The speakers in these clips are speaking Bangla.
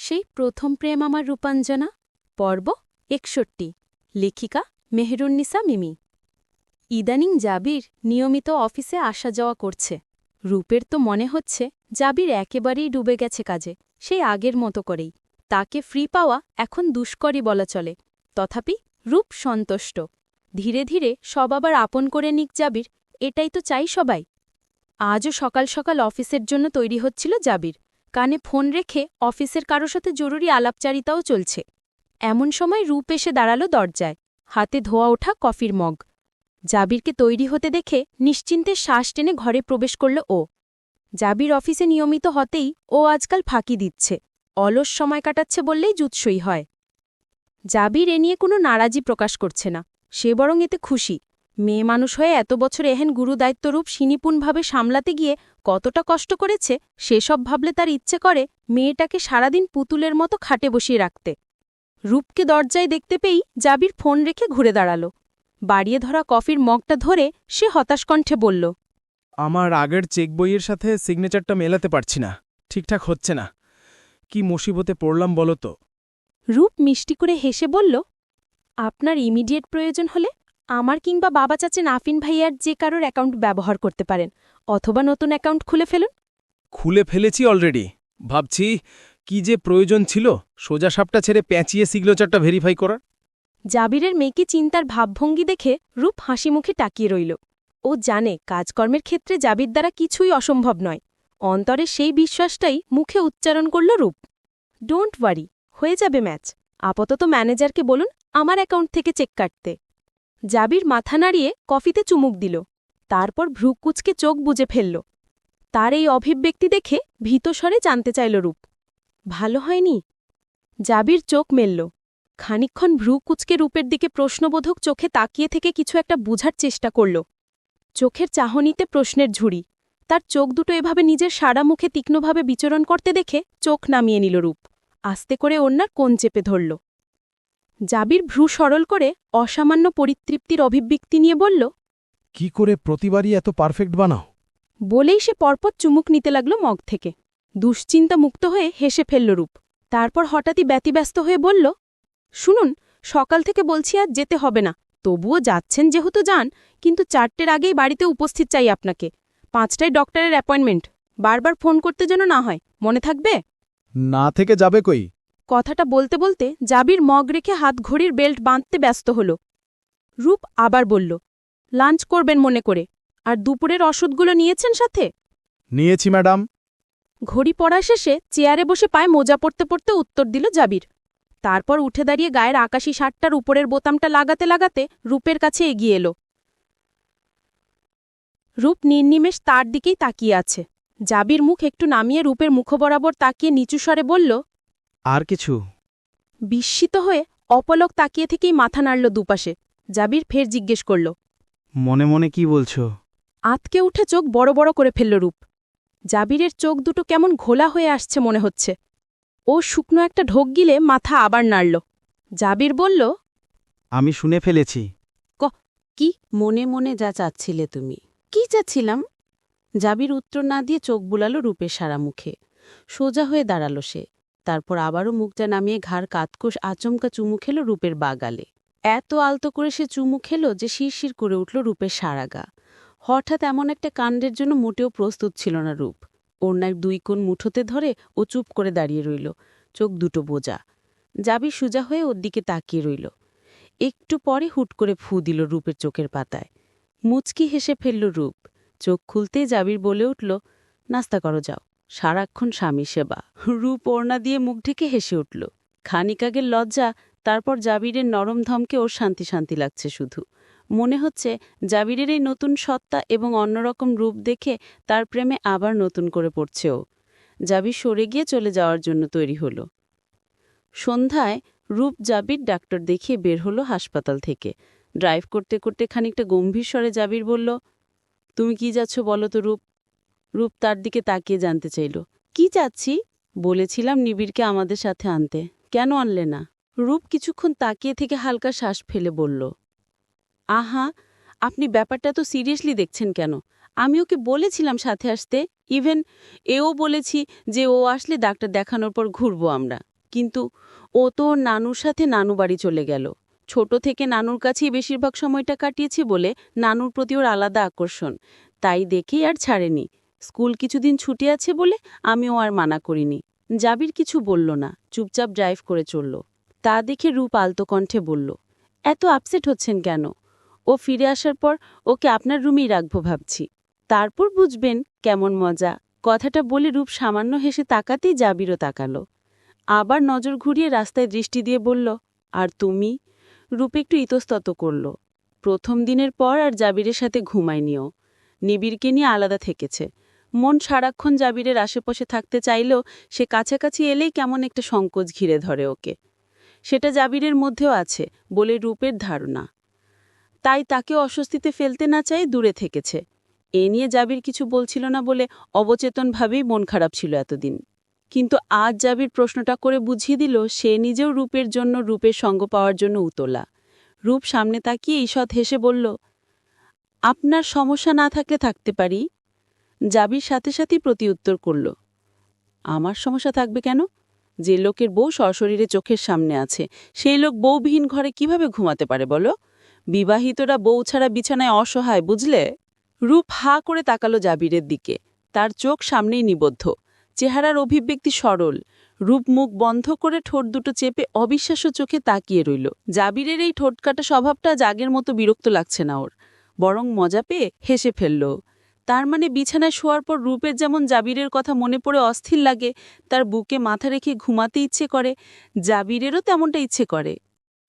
সেই প্রথম প্রেম আমার রূপাঞ্জনা পর্ব ৬১ লেখিকা মেহেরুন্নিসা মিমি। ইদানিং জাবির নিয়মিত অফিসে আসা যাওয়া করছে। রূপের তো মনে হচ্ছে জাবির একেবারেই ডুবে গেছে কাজে, সেই আগের মতো করেই। তাকে ফ্রি পাওয়া এখন দুষ্করই বলা চলে। তথাপি রূপ সন্তুষ্ট। ধীরে ধীরে সব আবার আপন করে নিক জাবির, এটাই তো চাই সবাই। আজও সকাল সকাল অফিসের জন্য তৈরি হচ্ছিল জাবির। কানে ফোন রেখে অফিসের কারো সাথে জরুরি আলাপচারিতাও চলছে। এমন সময় রূপ এসে দাঁড়াল দরজায়, হাতে ধোয়া ওঠা কফির মগ। জাবিরকে তৈরি হতে দেখে নিশ্চিন্তে শ্বাস টেনে ঘরে প্রবেশ করল ও। জাবির অফিসে নিয়মিত হতেই ও আজকাল ফাঁকি দিচ্ছে, অলস সময় কাটাচ্ছে বললেই জুৎসই হয়। জাবির এ নিয়ে কোনো নারাজি প্রকাশ করছে না, সে বরং এতে খুশি। মেয়ে মানুষ হয়ে এত বছর এহেন গুরুদায়িত্বরূপ সিনিপুণভাবে সামলাতে গিয়ে কতটা কষ্ট করেছে সেসব ভাবলে তার ইচ্ছে করে মেয়েটাকে সারাদিন পুতুলের মতো খাটে বসিয়ে রাখতে। রূপকে দরজায় দেখতে পেয়েই জাবির ফোন রেখে ঘুরে দাঁড়াল। বাড়িয়ে ধরা কফির মগটা ধরে সে হতাশ কণ্ঠে বলল, আমার আগের চেক বইয়ের সাথে সিগনেচারটা মেলাতে পারছি না, ঠিকঠাক হচ্ছে না। কি মুসিবতে পড়লাম বলো তো। রূপ মিষ্টি করে হেসে বলল, আপনার ইমিডিয়েট প্রয়োজন হলে আমার কিংবা বাবা চাচে নাফিন ভাইয়ার যে কারোর অ্যাকাউন্ট ব্যবহার করতে পারেন, অথবা নতুন অ্যাকাউন্ট খুলে ফেলুন। খুলে ফেলেছি অলরেডি। ভাবছি কি যে প্রয়োজন ছিল সোজা সাপটা ছেড়ে প্যাঁচিয়ে সিগনেচারটা ভেরিফাই করার। জাবিরের মেয়েকে চিন্তার ভাবভঙ্গি দেখে রূপ হাসি মুখে তাকিয়ে রইল। ও জানে কাজকর্মের ক্ষেত্রে জাবির দ্বারা কিছুই অসম্ভব নয়। অন্তরে সেই বিশ্বাসটাই মুখে উচ্চারণ করল রূপ। ডোন্ট ওয়ারি, হয়ে যাবে ম্যাচ। আপাতত ম্যানেজারকে বলুন আমার অ্যাকাউন্ট থেকে চেক কাটতে। জাবির মাথা নাড়িয়ে কফিতে চুমুক দিল, তারপর ভ্রুকুচকে চোখ বুজে ফেলল। তার এই অভিব্যক্তি দেখে ভীতস্বরে জানতে চাইল রূপ, ভালো হয়নি? জাবির চোখ মেলল, খানিকক্ষণ ভ্রুকুচকে রূপের দিকে প্রশ্নবোধক চোখে তাকিয়ে থেকে কিছু একটা বুঝার চেষ্টা করল। চোখের চাহনিতে প্রশ্নের ঝুড়ি। তার চোখ দুটো এভাবে নিজের সারা মুখে তীক্ষ্ণভাবে বিচরণ করতে দেখে চোখ নামিয়ে নিল রূপ। আস্তে করে ওনার কোণ চেপে ধরল। জাবির ভ্রু সরল করে অসামান্য পরিতৃপ্তির অভিব্যক্তি নিয়ে বলল, কি করে প্রতিবারই এত পারফেক্ট বানাও? বলেই সে পরপর চুমুক নিতে লাগল মগ থেকে। দুশ্চিন্তা মুক্ত হয়ে হেসে ফেলল রূপ। তারপর হঠাৎই ব্যতিব্যস্ত হয়ে বলল, শুনুন, সকাল থেকে বলছি আজ যেতে হবে না, তবুও যাচ্ছেন যেহেতু যান, কিন্তু ৪টের আগেই বাড়িতে উপস্থিত চাই আপনাকে। ৫টায় ডক্টরের অ্যাপয়েন্টমেন্ট, বারবার ফোন করতে যেন না হয়, মনে থাকবে? না থেকে যাবে কই? কথাটা বলতে বলতে জাবির মগ রেখে হাত ঘড়ির বেল্ট বাঁধতে ব্যস্ত হল। রূপ আবার বলল, লাঞ্চ করবেন মনে করে, আর দুপুরের ওষুধগুলো নিয়েছেন সাথে? নিয়েছি ম্যাডাম। ঘড়ি পড়া শেষে চেয়ারে বসে পায়ে মোজা পড়তে পড়তে উত্তর দিল জাবির। তারপর উঠে দাঁড়িয়ে গায়ের আকাশি শার্টটার উপরের বোতামটা লাগাতে লাগাতে রূপের কাছে এগিয়ে এল। রূপ নির্নিমেষ তার দিকেই তাকিয়ে আছে। জাবির মুখ একটু নামিয়ে রূপের মুখ বরাবর তাকিয়ে নিচু স্বরে বলল, আর কিছু? বিস্মিত হয়ে অপলক তাকিয়ে থেকেই মাথা নাড়ল দুপাশে। জাবির ফের জিজ্ঞেস করল, মনে মনে কি বলছো? আতকে উঠে চোখ বড় বড় করে ফেলল রূপ। জাবিরের চোখ দুটো কেমন ঘোলা হয়ে আসছে মনে হচ্ছে। ও শুকনো একটা ঢোক গিলে মাথা আবার নাড়ল। জাবির বলল, আমি শুনে ফেলেছি। কি মনে মনে যা চাচ্ছিলে তুমি? কি চাচ্ছিলাম? জাবির উত্তর না দিয়ে চোখ বুলালো রূপের সারা মুখে। সোজা হয়ে দাঁড়ালো সে। তারপর আবারও মুখটা নামিয়ে ঘাড় কাতকুশ আচমকা চুমু খেল রূপের বাগালে। এত আলতো করে সে চুমু খেল যে শিরশির করে উঠল রূপের সারা গা। হঠাৎ এমন একটা কাণ্ডের জন্য মোটেও প্রস্তুত ছিল না রূপ। ওড়নার ২ কোণ মুঠোতে ধরে ও চুপ করে দাঁড়িয়ে রইল, চোখ দুটো বোজা। জাবির সোজা হয়ে ওর দিকে তাকিয়ে রইল। একটু পরে হুট করে ফু দিল রূপের চোখের পাতায়। মুচকি হেসে ফেলল রূপ। চোখ খুলতেই জাবির বলে উঠল, নাস্তা করো যাও, সারাক্ষণ স্বামী সেবা। রূপ ওড়না দিয়ে মুখ ঢেকে হেসে উঠল। খানিক আগের লজ্জা, তারপর জাবিরের নরম ধমকে ওর শান্তি শান্তি লাগছে শুধু। মনে হচ্ছে জাবিরের এই নতুন সত্তা এবং অন্যরকম রূপ দেখে তার প্রেমে আবার নতুন করে পড়ছে ও। জাবির সরে গিয়ে চলে যাওয়ার জন্য তৈরি হল। সন্ধ্যায় রূপ জাবির ডাক্তার দেখিয়ে বের হলো হাসপাতাল থেকে। ড্রাইভ করতে করতে খানিকটা গম্ভীর স্বরে জাবির বলল, তুমি কি যাচ্ছ বলো তো রূপ? রূপ তার দিকে তাকিয়ে জানতে চাইল, কি যাচ্ছি? বলেছিলাম নিবিড়কে আমাদের সাথে আনতে, কেন আনলে না? রূপ কিছুক্ষণ তাকিয়ে থেকে হালকা শ্বাস ফেলে বলল, আহা, আপনি ব্যাপারটা তো সিরিয়াসলি দেখছেন কেন? আমি ওকে বলেছিলাম সাথে আসতে, ইভেন এও বলেছি যে ও আসলে ডাক্তার দেখানোর পর ঘুরবো আমরা। কিন্তু ও তো ওর নানুর সাথে নানু বাড়ি চলে গেল। ছোট থেকে নানুর কাছেই বেশিরভাগ সময়টা কাটিয়েছে বলে নানুর প্রতি ওর আলাদা আকর্ষণ, তাই দেখেই আর ছাড়েনি। স্কুল কিছুদিন ছুটি আছে বলে আমিও আর মানা করিনি। জাবির কিছু বলল না, চুপচাপ ড্রাইভ করে চলল। তা দেখে রূপ আলতো কণ্ঠে বলল, এত আপসেট হচ্ছেন কেন? ও ফিরে আসার পর ওকে আপনার রুমেই রাখবো ভাবছি, তারপর বুঝবেন কেমন মজা। কথাটা বলে রূপ সামান্য হেসে তাকাতেই জাবিরও তাকালো। আবার নজর ঘুরিয়ে রাস্তায় দৃষ্টি দিয়ে বলল, আর তুমি? রূপ একটু ইতস্তত করল। প্রথম দিনের পর আর জাবিরের সাথে ঘুমায়নিও। নিবিড়কে নিয়ে আলাদা থেকেছে। মন সারাক্ষণ জাবিরের আশেপাশে থাকতে চাইলেও সে কাছাকাছি এলেই কেমন একটা সংকোচ ঘিরে ধরে ওকে। সেটা জাবিরের মধ্যেও আছে বলে রূপের ধারণা। তাই তাকে অস্বস্তিতে ফেলতে না চাই দূরে থেকেছে। এ নিয়ে জাবির কিছু বলছিল না বলে অবচেতনভাবেই মন খারাপ ছিল এতদিন। কিন্তু আজ জাবির প্রশ্নটা করে বুঝিয়ে দিল সে নিজেও রূপের জন্য, রূপের সঙ্গ পাওয়ার জন্য উতলা। রূপ সামনে তাকিয়ে ঈষৎ হেসে বলল, আপনার সমস্যা না থাকলে থাকতে পারি। জাবির সাথে সাথেই প্রতিউত্তর করল, আমার সমস্যা থাকবে কেন? যে লোকের বউ সশরীরে চোখের সামনে আছে, সেই লোক বউবিহীন ঘরে কিভাবে ঘুমাতে পারে বলো? বিবাহিতরা বউ ছাড়া বিছানায় অসহায়, বুঝলে? রূপ হা করে তাকালো জাবিরের দিকে। তার চোখ সামনেই নিবদ্ধ, চেহারার অভিব্যক্তি সরল। রূপ মুখ বন্ধ করে ঠোঁট দুটো চেপে অবিশ্বাস্য চোখে তাকিয়ে রইল। জাবিরের এই ঠোঁটকাটা স্বভাবটা আগের মতো বিরক্ত লাগছে না ওর, বরং মজা পেয়ে হেসে ফেলল। তার মানে বিছানায় শোয়ার পর রূপের যেমন জাবিরের কথা মনে পড়ে অস্থির লাগে, তার বুকে মাথা রেখে ঘুমাতে ইচ্ছে করে, জাবিরেরও তেমনটা ইচ্ছে করে।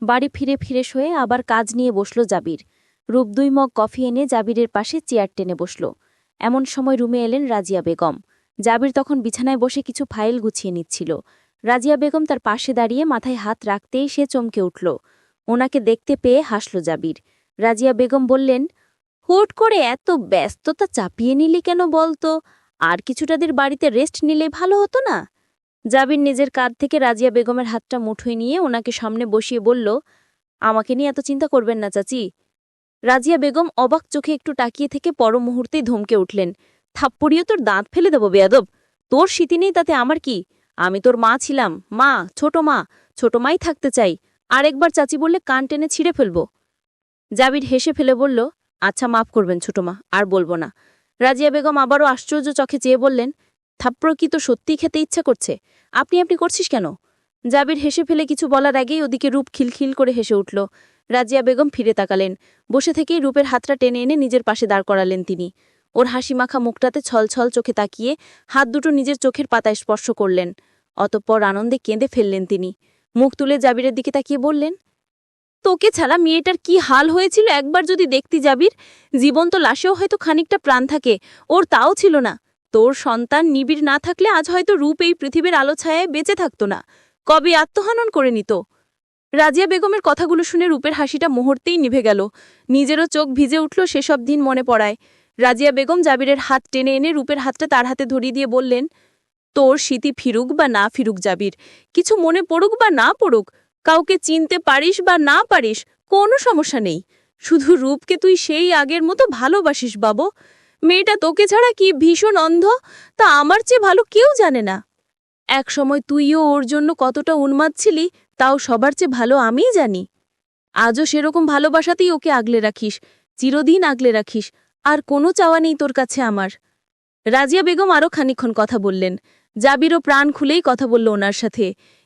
বাড়ি ফিরে ফিরে শুয়ে আবার কাজ নিয়ে বসল জাবির। রূপ 2 মগ কফি এনে জাবিরের পাশে চেয়ার টেনে বসল। এমন সময় রুমে এলেন রাজিয়া বেগম। জাবির তখন বিছানায় বসে কিছু ফাইল গুছিয়ে নিচ্ছিল। রাজিয়া বেগম তার পাশে দাঁড়িয়ে মাথায় হাত রাখতেই সে চমকে উঠল। ওনাকে দেখতে পেয়ে হাসল জাবির। রাজিয়া বেগম বললেন, হুট করে এত ব্যস্ততা চাপিয়ে নিলি কেন বলতো? আর কিছুটাদের বাড়িতে রেস্ট নিলে ভালো হতো না? জাবির নিজের কাঁধ থেকে রাজিয়া বেগমের হাতটা মুঠোয় নিয়ে ওনাকে সামনে বসিয়ে বলল, আমাকে নিয়ে এত চিন্তা করবেন না চাচি। রাজিয়া বেগম অবাক চোখে একটু তাকিয়ে থেকে পর মুহূর্তেই ধমকে উঠলেন, থাপ্পড়িও তোর দাঁত ফেলে দেব বেয়াদব। তোর স্মৃতি নেই তাতে আমার কি? আমি তোর মা ছিলাম, মা, ছোট মাই থাকতে চাই। আরেকবার চাচি বললে কান টেনে ছিঁড়ে ফেলব। জাবির হেসে ফেলে বলল, আচ্ছা মাফ করবেন ছোট মা, আর বলবো না। রাজিয়া বেগম আবারও আশ্চর্য চোখে চেয়ে বললেন, থাপ্পড় কি তো সত্যিই খেতে ইচ্ছা করছে? আপনি করছিস কেন? জাবির হেসে ফেলে কিছু বলার আগেই ওদিকে রূপ খিলখিল করে হেসে উঠল। রাজিয়া বেগম ফিরে তাকালেন। বসে থেকেই রূপের হাতটা টেনে এনে নিজের পাশে দাঁড় করালেন তিনি। ওর হাসি মাখা মুখটাতে ছলছল চোখে তাকিয়ে হাত দুটো নিজের চোখের পাতায় স্পর্শ করলেন। অতঃপর আনন্দে কেঁদে ফেললেন তিনি। মুখ তুলে জাবিরের দিকে তাকিয়ে বললেন, তোকে ছাড়া মেয়েটার কি হাল হয়েছিল একবার যদি দেখতি জাবির। জীবন্ত লাশেও হয়তো খানিকটা প্রাণ থাকে, ওর তাও ছিল না। তোর সন্তান নিবিড় না থাকলে আজ হয়তো রূপ এই পৃথিবীর আলো ছায়ায় বেঁচে থাকত না, কবে আত্মহনন করে নিত। রাজিয়া বেগমের কথাগুলো শুনে রূপের হাসিটা মুহূর্তেই নিভে গেল। নিজেরও চোখ ভিজে উঠল সেসব দিন মনে পড়ায়। রাজিয়া বেগম জাবিরের হাত টেনে এনে রূপের হাতটা তার হাতে ধরিয়ে দিয়ে বললেন, তোর স্মৃতি ফিরুক বা না ফিরুক জাবির, কিছু মনে পড়ুক বা না পড়ুক, কাউকে চিনতে পারিস বা না পারিস, কোনো সমস্যা নেই। শুধু রূপকে তুই সেই আগের মতো ভালোবাসিস বাবু। মেয়েটা তোকে ছাড়া কি ভীষণ অন্ধ, তা আমার চেয়ে ভালো কেউ জানে না। একসময় তুইও ওর জন্য কতটা উন্মাদ ছিলি, তাও সবার চেয়ে ভালো আমিই জানি। আজও সেরকম ভালোবাসাতেই ওকে আগলে রাখিস, চিরদিন আগলে রাখিস, আর কোনো চাওয়া নেই তোর কাছে আমার। রাজিয়া বেগম আরও খানিকক্ষণ কথা বললেন। জাবিরও প্রাণ খুলেই কথা বলল ওনার সাথে।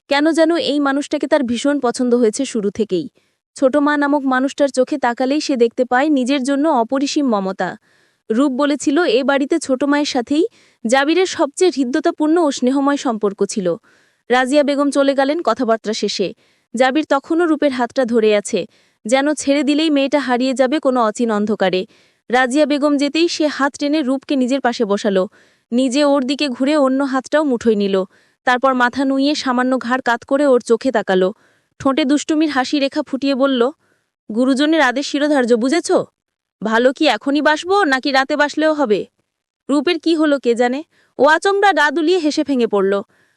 কেন যেন এই মানুষটাকে তার ভীষণ পছন্দ হয়েছে শুরু থেকেই। ছোট মা নামক মানুষটার চোখে তাকালেই সে দেখতে পায় নিজের জন্য অপরিসীম মমতা। রূপ বলেছিল এ বাড়িতে ছোট মায়ের সাথেই জাবিরের সবচেয়ে হৃদ্যতাপূর্ণ ও স্নেহময় সম্পর্ক ছিল। রাজিয়া বেগম চলে গেলেন কথাবার্তা শেষে। জাবির তখনও রূপের হাতটা ধরে আছে, যেন ছেড়ে দিলেই মেয়েটা হারিয়ে যাবে কোনো অচিন অন্ধকারে। রাজিয়া বেগম যেতেই সে হাত টেনে রূপকে নিজের পাশে বসালো। নিজে ওর দিকে ঘুরে অন্য হাতটাও মুঠোয় নিল। তারপর মাথা নুইয়ে সামান্য ঘাড় কাত করে ওর চোখে তাকালো। ঠোঁটে দুষ্টুমির হাসি রেখা ফুটিয়ে বলল, গুরুজনের আদেশ শিরোধার্য, বুঝেছ? ভালো কি এখনই বাসবো নাকি রাতে বাসলেও হবে? রূপের কি হলো কে জানে, ও আচমড়া গা দুলিয়ে হেসে ভেঙে পড়ল।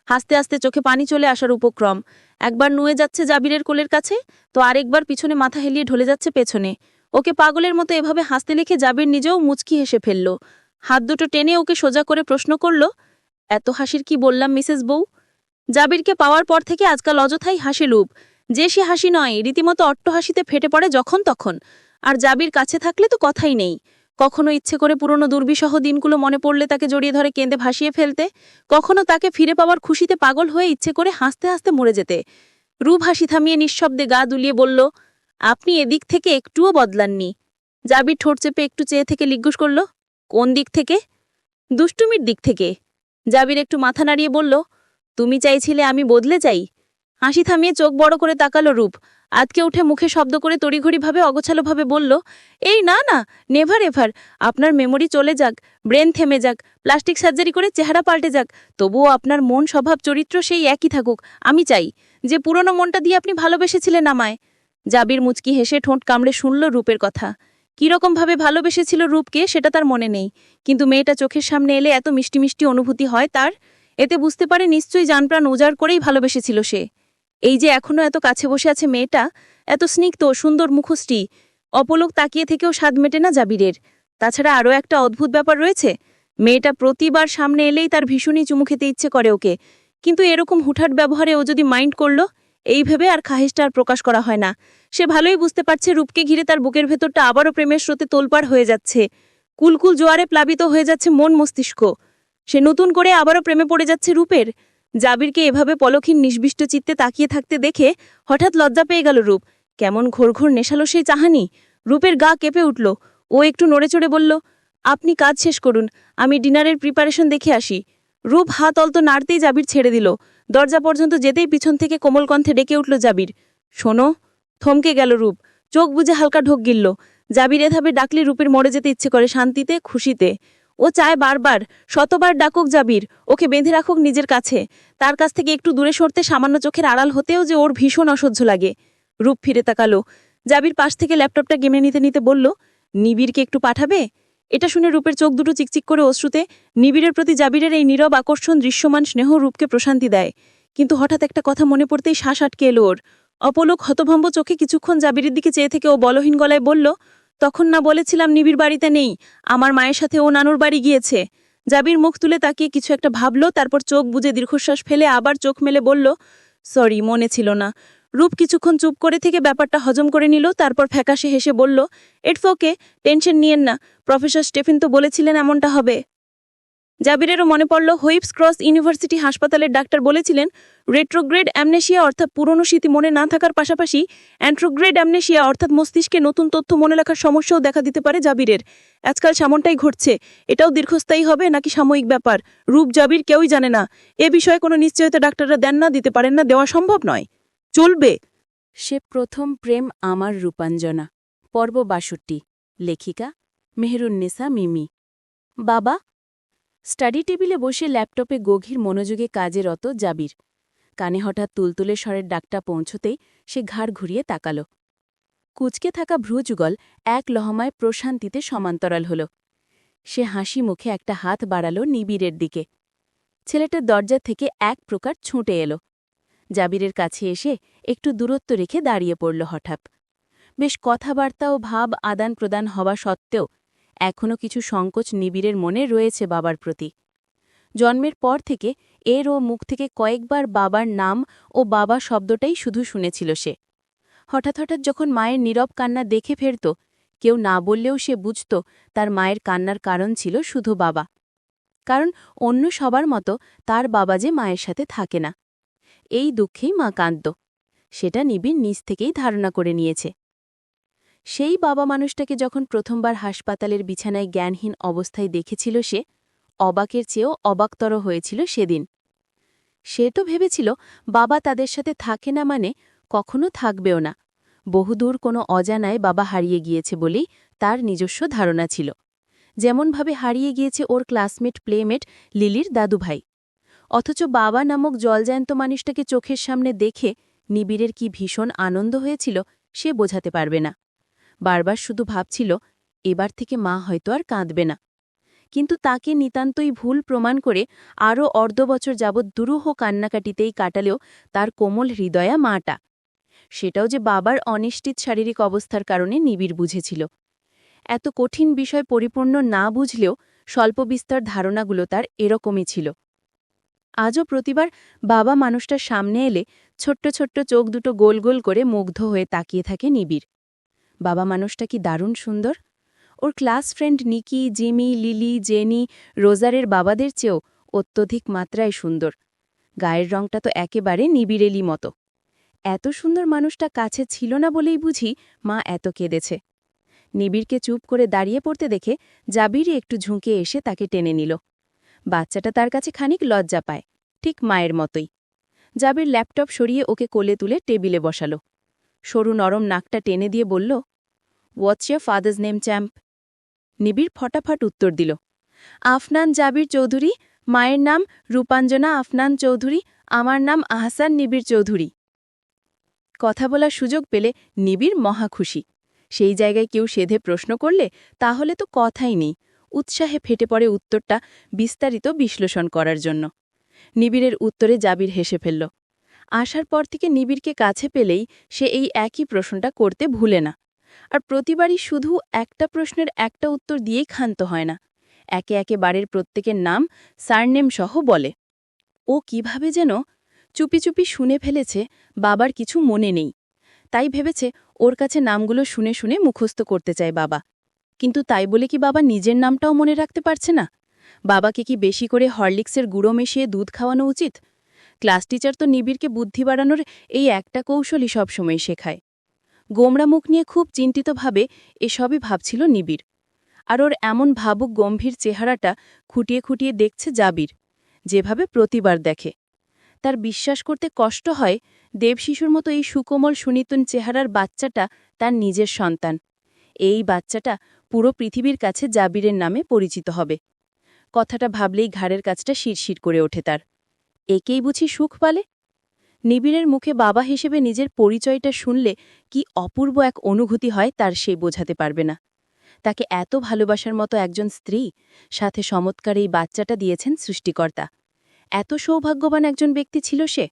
হাসতে হাসতে চোখে পানি চলে আসার উপক্রম। একবার নুয়ে যাচ্ছে জাবিরের কোলের কাছে, তো আরেকবার পিছনে মাথা হেলিয়ে ঢলে যাচ্ছে পেছনে। ওকে পাগলের মতো এভাবে হাসতে লিখে জাবির নিজেও মুচকি হেসে ফেলল। হাত দুটো টেনে ওকে সোজা করে প্রশ্ন করল, এত হাসির কি বললাম মিসেস বউ? জাবিরকে পাওয়ার পর থেকে আজকাল অযথাই হাসি রূপ, যে সে হাসি নয়, রীতিমতো অট্টহাসিতে ফেটে পড়ে যখন তখন। আর জাবির কাছে থাকলে তো কথাই নেই। কখনো ইচ্ছে করে পুরনো দুর্বিষহ দিনগুলো মনে পড়লে তাকে জড়িয়ে ধরে কেঁদে ভাসিয়ে ফেলতে, কখনো তাকে ফিরে পাওয়ার খুশিতে পাগল হয়ে ইচ্ছে করে হাসতে হাসতে মরে যেতে। রূপ হাসি থামিয়ে নিঃশব্দে গা দুলিয়ে বলল, আপনি এদিক থেকে একটুও বদলাননি। জাবির ঠোঁট চেপে একটু চেয়ে থেকে জিজ্ঞেস করল, কোন দিক থেকে? দুষ্টুমির দিক থেকে। জাবির একটু মাথা নাড়িয়ে বলল, তুমি চাইছিলে আমি বদলে যাই? হাসি থামিয়ে চোখ বড় করে তাকালো রূপ। আজকে উঠে মুখে শব্দ করে তড়িঘড়িভাবে অগোছালোভাবে বলল, এই না না, নেভার এভার। আপনার মেমোরি চলে যাক, ব্রেন থেমে যাক, প্লাস্টিক সার্জারি করে চেহারা পাল্টে যাক, তবুও আপনার মন স্বভাব চরিত্র সেই একই থাকুক। আমি চাই যে পুরনো মনটা দিয়ে আপনি ভালোবেসেছিলেন আমায়। জাবির মুচকি হেসে ঠোঁট কামড়ে শুনল রূপের কথা। কীরকমভাবে ভালোবেসেছিল রূপকে সেটা তার মনে নেই, কিন্তু মেয়েটা চোখের সামনে এলে এত মিষ্টি মিষ্টি অনুভূতি হয় তার। এতে বুঝতে পারে নিশ্চয়ই জানপ্রাণ উজাড় করেই ভালোবেসেছিল সে। এই যে এখনও এত কাছে বসে আছে মেয়েটা, এত স্নিগ্ধ সুন্দর মুখশ্রী, অপলক তাকিয়ে থেকেও স্বাদ মেটে না জাবিরের। তাছাড়া আরও একটা অদ্ভুত ব্যাপার রয়েছে, মেয়েটা প্রতিবার সামনে এলেই তার ভীষণই চুমু খেতে ইচ্ছে করে ওকে, কিন্তু এরকম হুটহাট ব্যবহারে ও যদি মাইন্ড করল, এই ভেবে আর খাহেসটা আর প্রকাশ করা হয় না। সে ভালোই বুঝতে পারছে রূপকে ঘিরে তার বুকের ভেতরটা আবারও প্রেমের স্রোতে তোলপাড় হয়ে যাচ্ছে, কুলকুল জোয়ারে প্লাবিত হয়ে যাচ্ছে মন মস্তিষ্ক। সে নতুন করে আবারও প্রেমে পড়ে যাচ্ছে রূপের। জাবিরকে এভাবে পলক্ষীন নিষ্বিষ্ট চিত্তে তাকিয়ে থাকতে দেখে হঠাৎ লজ্জা পেয়ে গেল রূপ। কেমন ঘোর ঘোর নেশালো সেই চাহানি। রূপের গা কেঁপে উঠল। ও একটু নড়েচড়ে বলল, আপনি কাজ শেষ করুন, আমি ডিনারের প্রিপারেশন দেখে আসি। রূপ হাত অলতো নাড়তেই জাবির ছেড়ে দিল। দরজা পর্যন্ত যেতেই পিছন থেকে কোমল কণ্ঠে ডেকে উঠল জাবির, শোনো। থমকে গেল রূপ, চোখ বুজে হালকা ঢোক গিলল। জাবির এভাবে ডাকলে রূপের মরে যেতে ইচ্ছে করে, শান্তিতে খুশিতে। ও চায় বারবার, শতবার ডাকুক জাবির, ওকে বেঁধে রাখুক নিজের কাছে। তার কাছ থেকে একটু দূরে সরতে, সামান্য চোখের আড়াল হতেও যে ওর ভীষণ অসহ্য লাগে। রূপ ফিরে তাকালো। জাবির পাশ থেকে ল্যাপটপটা গেমে নিতে নিতে বলল, নিবিড়কে একটু পাঠাবে? এটা শুনে রূপের চোখ দুটো চিকচিক করে অশ্রুতে। নিবিড়ের প্রতি জাবিরের এই নীরব আকর্ষণ, দৃশ্যমান স্নেহ রূপকে প্রশান্তি দেয়। কিন্তু হঠাৎ একটা কথা মনে পড়তেই শ্বাস আটকে এলো ওর। অপলক হতভম্ব চোখে কিছুক্ষণ জাবিরের দিকে চেয়ে থেকে ও বলহীন গলায় বলল, তখন না বলেছিলাম নিবিড় বাড়িতে নেই, আমার মায়ের সাথে ও নানুর বাড়ি গিয়েছে। জাবির মুখ তুলে তাকিয়ে কিছু একটা ভাবল, তারপর চোখ বুজে দীর্ঘশ্বাস ফেলে আবার চোখ মেলে বলল, সরি, মনে ছিল না। রূপ কিছুক্ষণ চুপ করে থেকে ব্যাপারটা হজম করে নিল, তারপর ফ্যাকাশে হেসে বলল, ইটস ওকে, টেনশন নিয়েন না, প্রফেসর স্টেফেন তো বলেছিলেন এমনটা হবে। জাবিরেরও মনে পড়ল, হুইপস ক্রস ইউনিভার্সিটি হাসপাতালের ডাক্তার বলেছিলেন রেট্রোগ্রেড অ্যামনেশিয়া অর্থাৎ পুরনো স্মৃতি মনে না থাকার পাশাপাশি অ্যান্ট্রোগ্রেড অ্যামনেশিয়া অর্থাৎ মস্তিষ্কে নতুন তথ্য মনে রাখার সমস্যাও দেখা দিতে পারে জাবিরের। আজকাল সামনটাই ঘটছে। এটাও দীর্ঘস্থায়ী হবে নাকি সাময়িক ব্যাপার, রূপ জাবির কেউই জানে না। এ বিষয়ে কোনো নিশ্চয়তা ডাক্তাররা দেন না, দিতে পারেন না, দেওয়া সম্ভব নয়। চলবে। সে প্রথম প্রেম আমার রূপাঞ্জনা, পর্ব ৬২। লেখিকা মেহেরুন্নেসা মিমি। বাবা। স্টাডি টেবিলে বসে ল্যাপটপে গভীর মনোযোগে কাজে রত জাবির। কানে হঠাৎ তুলতুলে স্বরের ডাকটা পৌঁছতেই সে ঘাড় ঘুরিয়ে তাকাল। কুচকে থাকা ভ্রুযুগল এক লহমায় প্রশান্তিতে সমান্তরাল হল। সে হাসি মুখে একটা হাত বাড়াল নিবিড়ের দিকে। ছেলেটার দরজা থেকে এক প্রকার ছুটে এলো। জাবিরের কাছে এসে একটু দূরত্ব রেখে দাঁড়িয়ে পড়ল হঠাৎ। বেশ কথাবার্তা ও ভাব আদান প্রদান হওয়া সত্ত্বেও এখনও কিছু সংকোচ নিবিড়ের মনে রয়েছে বাবার প্রতি। জন্মের পর থেকে এর ও মুখ থেকে কয়েকবার বাবার নাম ও বাবা শব্দটাই শুধু শুনেছিল সে। হঠাৎ হঠাৎ যখন মায়ের নীরব কান্না দেখে ফেরত, কেউ না বললেও সে বুঝত তার মায়ের কান্নার কারণ ছিল শুধু বাবা। কারণ অন্য সবার মতো তার বাবা যে মায়ের সাথে থাকে না, এই দুঃখেই মা কাঁদত। সেটা নিবিড় নিজ থেকেই ধারণা করে নিয়েছে। সেই বাবা মানুষটাকে যখন প্রথমবার হাসপাতালের বিছানায় জ্ঞানহীন অবস্থায় দেখেছিল সে, অবাকের চেয়েও অবাকতর হয়েছিল সেদিন। সে তো ভেবেছিল বাবা তাদের সাথে থাকে না মানে কখনো থাকবেও না। বহুদূর কোনো অজানায় বাবা হারিয়ে গিয়েছে বলেই তার নিজস্ব ধারণা ছিল, যেমনভাবে হারিয়ে গিয়েছে ওর ক্লাসমেট প্লেমেট লিলির দাদুভাই। অথচ বাবা নামক জলজ্যান্ত মানুষটাকে চোখের সামনে দেখে নিবিড়ের কি ভীষণ আনন্দ হয়েছিল সে বোঝাতে পারবে না। বারবার শুধু ভাবছিল এবার থেকে মা হয়তো আর কাঁদবে না। কিন্তু তাকে নিতান্তই ভুল প্রমাণ করে আরও অর্ধবছর যাবৎ দুরূহ কান্নাকাটিতেই কাটালেও তার কোমল হৃদয়া মাটা। সেটাও যে বাবার অনিশ্চিত শারীরিক অবস্থার কারণে নিবিড় বুঝেছিল। এত কঠিন বিষয় পরিপূর্ণ না বুঝলেও স্বল্পবিস্তর ধারণাগুলো তার এরকমই ছিল। আজও প্রতিবার বাবা মানুষটার সামনে এলে ছোট্ট ছোট্ট চোখ দুটো গোল গোল করে মুগ্ধ হয়ে তাকিয়ে থাকে নিবিড়। বাবা মানুষটা কি দারুণ সুন্দর! ওর ক্লাস ফ্রেন্ড নিকি, জিমি, লিলি, জেনি, রোজারের বাবাদের চেয়েও অত্যধিক মাত্রায় সুন্দর। গায়ের রংটা তো একেবারে নিবিড়েলি মতো। এত সুন্দর মানুষটা কাছে ছিল না বলেই বুঝি মা এত কেঁদেছে। নিবিড়কে চুপ করে দাঁড়িয়ে পড়তে দেখে জাবিরই একটু ঝুঁকে এসে তাকে টেনে নিল। বাচ্চাটা তার কাছে খানিক লজ্জা পায়, ঠিক মায়ের মতোই। জাবির ল্যাপটপ সরিয়ে ওকে কোলে তুলে টেবিলে বসালো। সরু নরম নাকটা টেনে দিয়ে বলল, what's your father's name champ? নিবিড় ফটাফট উত্তর দিল, আফনান জাবির চৌধুরী, মায়ের নাম রূপাঞ্জনা আফনান চৌধুরী, আমার নাম আহসান নিবিড় চৌধুরী। কথা বলার সুযোগ পেলে নিবিড় মহা খুশি। সেই জায়গায় কেউ সেধে প্রশ্ন করলে তাহলে তো কথাই নেই, উৎসাহে ফেটে পড়ে উত্তরটা বিস্তারিত বিশ্লেষণ করার জন্য। নিবিড়ের উত্তরে জাবির হেসে ফেলল। আসার পর থেকে নিবিড়কে কাছে পেলেই সে এই একই প্রশ্নটা করতে ভুলে না। আর প্রতিবারই শুধু একটা প্রশ্নের একটা উত্তর দিয়েই ক্ষান্ত হয় না, একে একে বাড়ির প্রত্যেকের নাম সারনেম সহ বলে। ও কিভাবে যেন চুপি চুপি শুনে ফেলেছে বাবার কিছু মনে নেই, তাই ভেবেছে ওর কাছে নামগুলো শুনে শুনে মুখস্থ করতে চায় বাবা। কিন্তু তাই বলে কি বাবা নিজের নামটাও মনে রাখতে পারছে না? বাবাকে কি বেশি করে হরলিক্সের গুঁড়ো মিশিয়ে দুধ খাওয়ানো উচিত? ক্লাস টিচার তো নিবিড়কে বুদ্ধি বাড়ানোর এই একটা কৌশলই সবসময় শেখায়। গোমরা মুখ নিয়ে খুব চিন্তিতভাবে এসবই ভাবছিল নিবিড়। আর ওর এমন ভাবুক গম্ভীর চেহারাটা খুঁটিয়ে খুঁটিয়ে দেখছে জাবির, যেভাবে প্রতিবার দেখে। তার বিশ্বাস করতে কষ্ট হয় দেবশিশুর মতো এই সুকোমল সুনিতুন চেহারার বাচ্চাটা তার নিজের সন্তান। এই বাচ্চাটা পুরো পৃথিবীর কাছে জাবিরের নামে পরিচিত হবে। কথাটা ভাবলেই ঘাড়ের কাছটা শিরশির করে ওঠে তার। একেই বুঝি সুখ পালে? নিবিড়ের মুখে বাবা হিসেবে নিজের পরিচয়টা শুনলে কি অপূর্ব এক অনুভূতি হয় তার সে বোঝাতে পারবে না। তাকে এত ভালোবাসার মতো একজন স্ত্রী, সাথে চমৎকার এই বাচ্চাটা দিয়েছেন সৃষ্টিকর্তা। এত সৌভাগ্যবান একজন ব্যক্তি ছিল সে।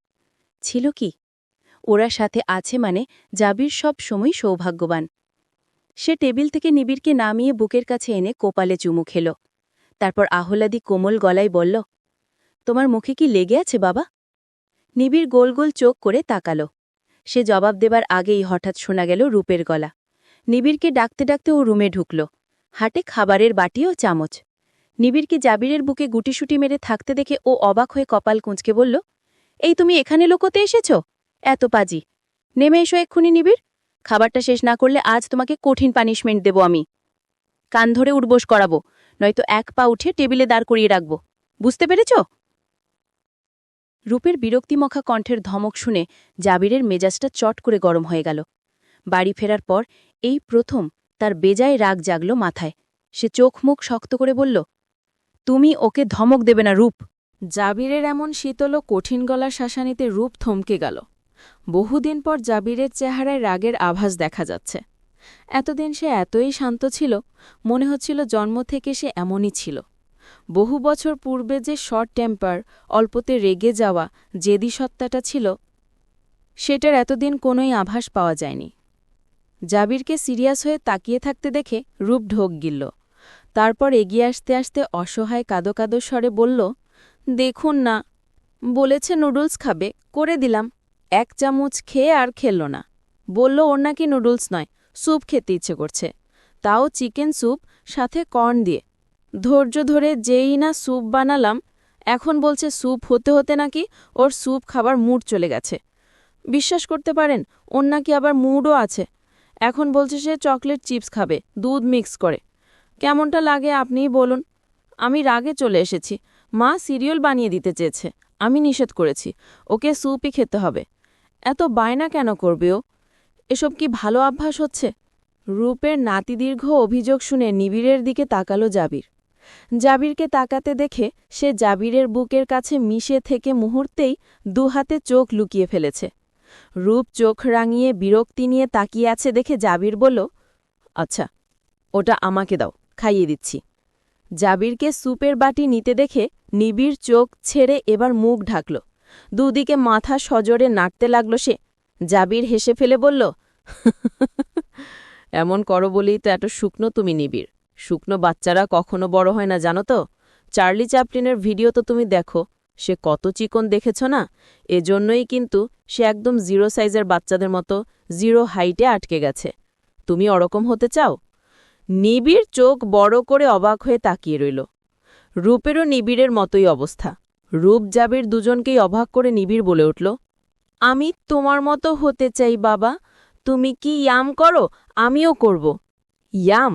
ছিল কি? ওরা সাথে আছে মানে জাবির সব সময় সৌভাগ্যবান। সে টেবিল থেকে নিবিড়কে নামিয়ে বুকের কাছে এনে কোপালে চুমু খেল। তারপর আহ্লাদি কোমল গলায় বলল, তোমার মুখে কি লেগে আছে বাবা? নিবিড় গোল গোল চোখ করে তাকালো। সে জবাব দেবার আগেই হঠাৎ শোনা গেল রূপের গলা। নিবিড়কে ডাকতে ডাকতে ও রুমে ঢুকল, হাটে খাবারের বাটি ও চামচ। নিবিড়কে জাবিরের বুকে গুটিসুটি মেরে থাকতে দেখে ও অবাক হয়ে কপাল কুঁচকে বলল, এই তুমি এখানে লোকতে এসেছ? এত পাজি! নেমে এসো এক্ষুনি নিবিড়। খাবারটা শেষ না করলে আজ তোমাকে কঠিন পানিশমেন্ট দেব আমি। কান ধরে উঠবোস করাবো, নয়তো এক পা উঠে টেবিলে দাঁড় করিয়ে রাখব। বুঝতে পেরেছ? রূপের বিরক্তিমখা কণ্ঠের ধমক শুনে জাবিরের মেজাজটা চট করে গরম হয়ে গেল। বাড়ি ফেরার পর এই প্রথম তার বেজায় রাগ জাগল মাথায়। সে চোখ মুখ শক্ত করে বলল, তুমি ওকে ধমক দেবে না রূপ। জাবিরের এমন শীতল ও কঠিন গলার শাসানিতে রূপ থমকে গেল। বহুদিন পর জাবিরের চেহারায় রাগের আভাস দেখা যাচ্ছে। এতদিন সে এতই শান্ত ছিল, মনে হচ্ছিল জন্ম থেকে সে এমনই ছিল। বহু বছর পূর্বে যে শর্ট টেম্পার, অল্পতে রেগে যাওয়া, জেদি সত্তাটা ছিল, সেটার এতদিন কোনোই আভাস পাওয়া যায়নি। জাবিরকে সিরিয়াস হয়ে তাকিয়ে থাকতে দেখে রূপ ঢোক গিলল। তারপর এগিয়ে আসতে আসতে অসহায় কাঁদো কাঁদো স্বরে বলল, দেখুন না, বলেছে নুডলস খাবে, করে দিলাম। 1 চামচ খেয়ে আর খেলল না। বলল ওর নাকি নুডলস নয়, স্যুপ খেতে ইচ্ছে করছে, তাও চিকেন স্যুপ, সাথে কর্ন দিয়ে। ধৈর্য ধরে যেই না স্যুপ বানালাম, এখন বলছে স্যুপ হতে হতে নাকি ওর স্যুপ খাবার মুড চলে গেছে। বিশ্বাস করতে পারেন, ওর নাকি আবার মুডও আছে। এখন বলছে সে চকলেট চিপস খাবে, দুধ মিক্স করে। কেমনটা লাগে আপনিই বলুন। আমি রাগে চলে এসেছি। মা সিরিয়াল বানিয়ে দিতে চেয়েছে, আমি নিষেধ করেছি, ওকে স্যুপই খেতে হবে। এত বায়না কেন করবে ও? এসব কি ভালো অভ্যাস হচ্ছে? রূপের নাতিদীর্ঘ অভিযোগ শুনে নিবিড়ের দিকে তাকালো জাবির। জাবিরকে তাকাতে দেখে সে জাবিরের বুকের কাছে মিশে থেকে মুহূর্তেই দুহাতে চোখ লুকিয়ে ফেলেছে। রূপ চোখ রাঙিয়ে বিরক্তি নিয়ে তাকিয়ে আছে দেখে জাবির বলল, আচ্ছা, ওটা আমাকে দাও, খাইয়ে দিচ্ছি। জাবিরকে স্যুপের বাটি নিতে দেখে নিবিড় চোখ ছেড়ে এবার মুখ ঢাকল। দুদিকে মাথা সজোরে নাড়তে লাগল সে। জাবির হেসে ফেলে বলল, এমন করো বলেই তো এত শুকনো তুমি নিবিড়। শুকনো বাচ্চারা কখনো বড় হয় না জানো তো? চার্লি চ্যাপলিনের ভিডিও তো তুমি দেখো, সে কত চিকন দেখেছ না? এজন্যই কিন্তু সে একদম 0 সাইজের বাচ্চাদের মতো 0 হাইটে আটকে গেছে। তুমি ওরকম হতে চাও? নিবিড় চোখ বড় করে অবাক হয়ে তাকিয়ে রইল। রূপেরও নিবিড়ের মতোই অবস্থা। রূপ জাবির দুজনকেই অবাক করে নিবিড় বলে উঠল, আমি তোমার মতো হতে চাই বাবা। তুমি কি ইয়াম করো? আমিও করব। ইয়াম?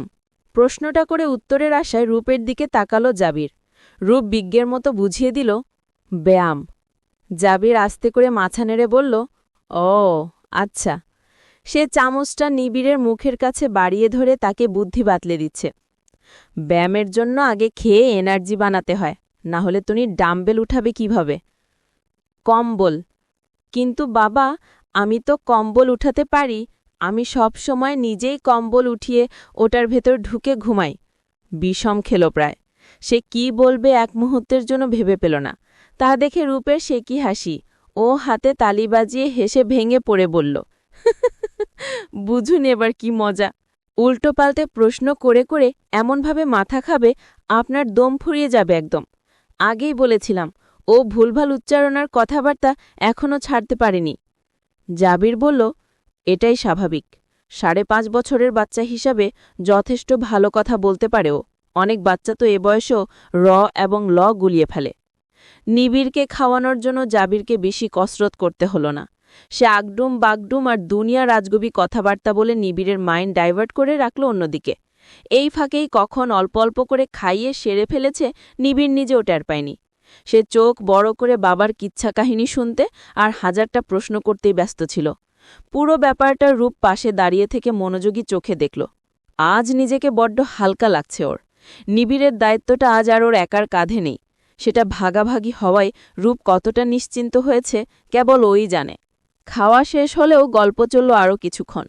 প্রশ্নটা করে উত্তরের আশায় রূপের দিকে তাকালো জাবির। রূপ বিজ্ঞের মতো বুঝিয়ে দিল, ব্যায়াম। জাবির আস্তে করে মাথা নেড়ে বলল, ও আচ্ছা। সে চামচটা নিবিড়ের মুখের কাছে বাড়িয়ে ধরে তাকে বুদ্ধি বাতলে দিচ্ছে। ব্যায়ামের জন্য আগে খেয়ে এনার্জি বানাতে হয়, না হলে তুমি ডাম্বেল উঠাবে কিভাবে? কম্বল। কিন্তু বাবা, আমি তো কম্বল উঠাতে পারি। আমি সব সময় নিজেই কম্বল উঠিয়ে ওটার ভেতর ঢুকে ঘুমাই। বিষম খেল প্রায়। সে কি বলবে এক মুহূর্তের জন্য ভেবে পেল না। তা দেখে রূপের সে কি হাসি। ও হাতে তালি বাজিয়ে হেসে ভেঙে পড়ে বলল, বুঝুন এবার কি মজা। উল্টো পাল্টে প্রশ্ন করে করে এমনভাবে মাথা খাবে আপনার দম ফুরিয়ে যাবে একদম। আগেই বলেছিলাম, ও ভুলভাল উচ্চারণার কথাবার্তা এখনও ছাড়তে পারেনি। জাবির বলল, এটাই স্বাভাবিক। 5.5 বছরের বাচ্চা হিসাবে যথেষ্ট ভালো কথা বলতে পারে ও। অনেক বাচ্চা তো এ বয়সেও র এবং ল গুলিয়ে ফেলে। নিবিড়কে খাওয়ানোর জন্য জাবিরকে বেশি কসরত করতে হলো না। সে আগডুম বাগডুম আর দুনিয়া রাজগবি কথাবার্তা বলে নিবিড়ের মাইন্ড ডাইভার্ট করে রাখল অন্যদিকে। এই ফাঁকেই কখন অল্প অল্প করে খাইয়ে সেরে ফেলেছে নিবিড় নিজেও টের পায়নি। সে চোখ বড় করে বাবার কিচ্ছা কাহিনী শুনতে আর 1000টা প্রশ্ন করতেই ব্যস্ত ছিল। পুরো ব্যাপারটার রূপ পাশে দাঁড়িয়ে থেকে মনোযোগী চোখে দেখল। আজ নিজেকে বড্ড হালকা লাগছে ওর। নিবিড়ের দায়িত্বটা আজ আর ওর একার কাঁধে নেই। সেটা ভাগাভাগি হওয়ায় রূপ কতটা নিশ্চিন্ত হয়েছে কেবল ওই জানে। খাওয়া শেষ হলেও গল্প চলল আরও কিছুক্ষণ।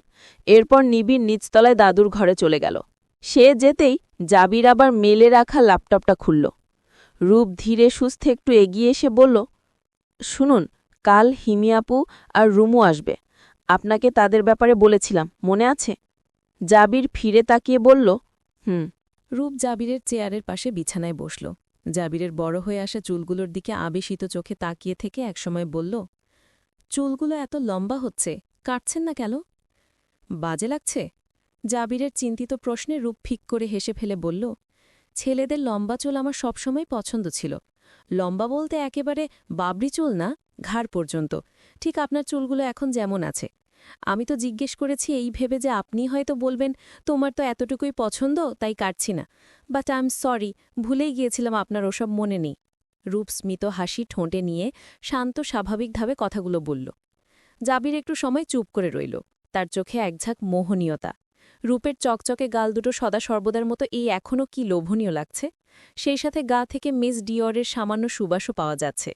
এরপর নিবিড় নিচতলায় দাদুর ঘরে চলে গেল। সে যেতেই জাবির আবার মেলে রাখা ল্যাপটপটা খুলল। রূপ ধীরে সুস্থে একটু এগিয়ে এসে বলল, শুনুন, কাল হিমিয়াপু আর রুমু আসবে। আপনাকে তাদের ব্যাপারে বলেছিলাম, মনে আছে? জাবির ফিরে তাকিয়ে বলল, হুম। রূপ জাবিরের চেয়ারের পাশে বিছানায় বসল। জাবিরের বড় হয়ে আসা চুলগুলোর দিকে আবেশিত চোখে তাকিয়ে থেকে একসময় বলল, চুলগুলো এত লম্বা হচ্ছে, কাটছেন না কেন? বাজে লাগছে? জাবিরের চিন্তিত প্রশ্নে রূপ ফিক করে হেসে ফেলে বলল, ছেলেদের লম্বা চুল আমার সবসময় পছন্দ ছিল। লম্বা বলতে একেবারে বাবরি চুল না, ঘাড় পর্যন্ত। ঠিক আপনার চুলগুলো এখন যেমন আছে। আমি তো জিজ্ঞেস করেছি এই ভেবে যে আপনি হয়তো বলবেন, তোমার তো এতটুকুই পছন্দ, তাই কাটছি না। বাট আই এম সরি, ভুলেই গিয়েছিলাম আপনার ওসব মনে নেই। রূপ স্মিত হাসি ঠোঁটে নিয়ে শান্ত স্বাভাবিকভাবে কথাগুলো বলল। জাবির একটু সময় চুপ করে রইল। তার চোখে একঝাঁক মোহনীয়তা। রূপের চকচকে গাল দুটো সদা সর্বদার মতো এই এখনও কি লোভনীয় লাগছে। সেই সাথে গা থেকে মিস ডিওরের সামান্য সুবাসও পাওয়া যাচ্ছে।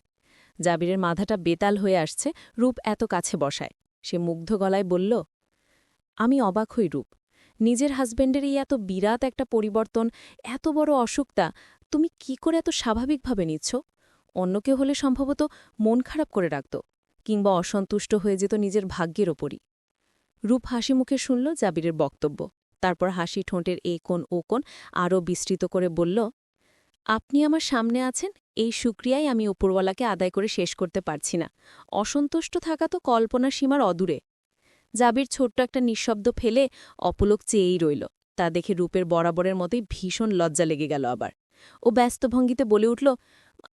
জাবিরের মাথাটা বেতাল হয়ে আসছে রূপ এত কাছে বসায়। সে মুগ্ধ গলায় বলল, আমি অবাক হই রূপ। নিজের হাজব্যান্ডের এই এত বিরাট একটা পরিবর্তন, এত বড় অসুখটা তুমি কি করে এত স্বাভাবিকভাবে নিচ্ছ? অন্য কেউ হলে সম্ভবত মন খারাপ করে রাখত, কিংবা অসন্তুষ্ট হয়ে যেত নিজের ভাগ্যের ওপরই। রূপ হাসি মুখে শুনল জাবিরের বক্তব্য। তারপর হাসি ঠোঁটের এ কোণ ও কোণ আরও বিস্তৃত করে বলল, আপনি আমার সামনে আছেন, এই শুক্রিয়াই আমি উপরওয়ালাকে আদায় করে শেষ করতে পারছি না। অসন্তুষ্ট থাকা তো কল্পনার সীমার অদূরে। জাবির ছোট্ট একটা নিঃশব্দ ফেলে অপলক চেয়েই রইল। তা দেখে রূপের বরাবরের মতোই ভীষণ লজ্জা লেগে গেল আবার। ও ব্যস্ত ভঙ্গিতে বলে উঠল,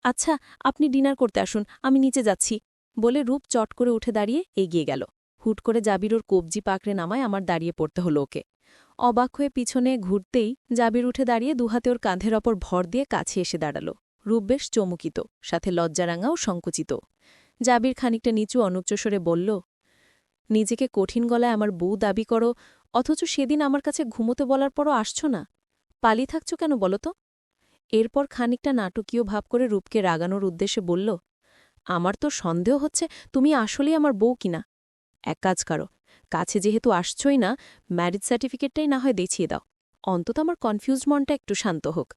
আচ্ছা, আপনি ডিনার করতে আসুন, আমি নিচে যাচ্ছি। বলে রূপ চট করে উঠে দাঁড়িয়ে এগিয়ে গেল। হুট করে জাবির ওর কবজি পাকড়ে নামায় আমার দাঁড়িয়ে পড়তে হলো ওকে। অবাক হয়ে পিছনে ঘুরতেই জাবির উঠে দাঁড়িয়ে দুহাতে ওর কাঁধের ওপর ভর দিয়ে কাছে এসে দাঁড়াল। রূপ বেশ চমকিত, সাথে লজ্জারাঙা ও সংকুচিত। জাবির খানিকটা নিচু অনুচ্চস্বরে বলল, নিজেকে কঠিন গলায় আমার বউ দাবি করো, অথচ সেদিন আমার কাছে ঘুমোতে বলার পরও আসছ না। পালি থাকছ কেন বলো তো? এরপর খানিকটা নাটকীয় ভাব করে রূপকে রাগানোর উদ্দেশ্যে বলল, আমার তো সন্দেহ হচ্ছে তুমি আসলেই আমার বউ কিনা। এক কাজ করো, কাছে যেহেতু আসছই না, ম্যারিজ সার্টিফিকেটটাই না হয় দেখিয়ে দাও। অন্তত আমার কনফিউজড মনটা একটু শান্ত হোক।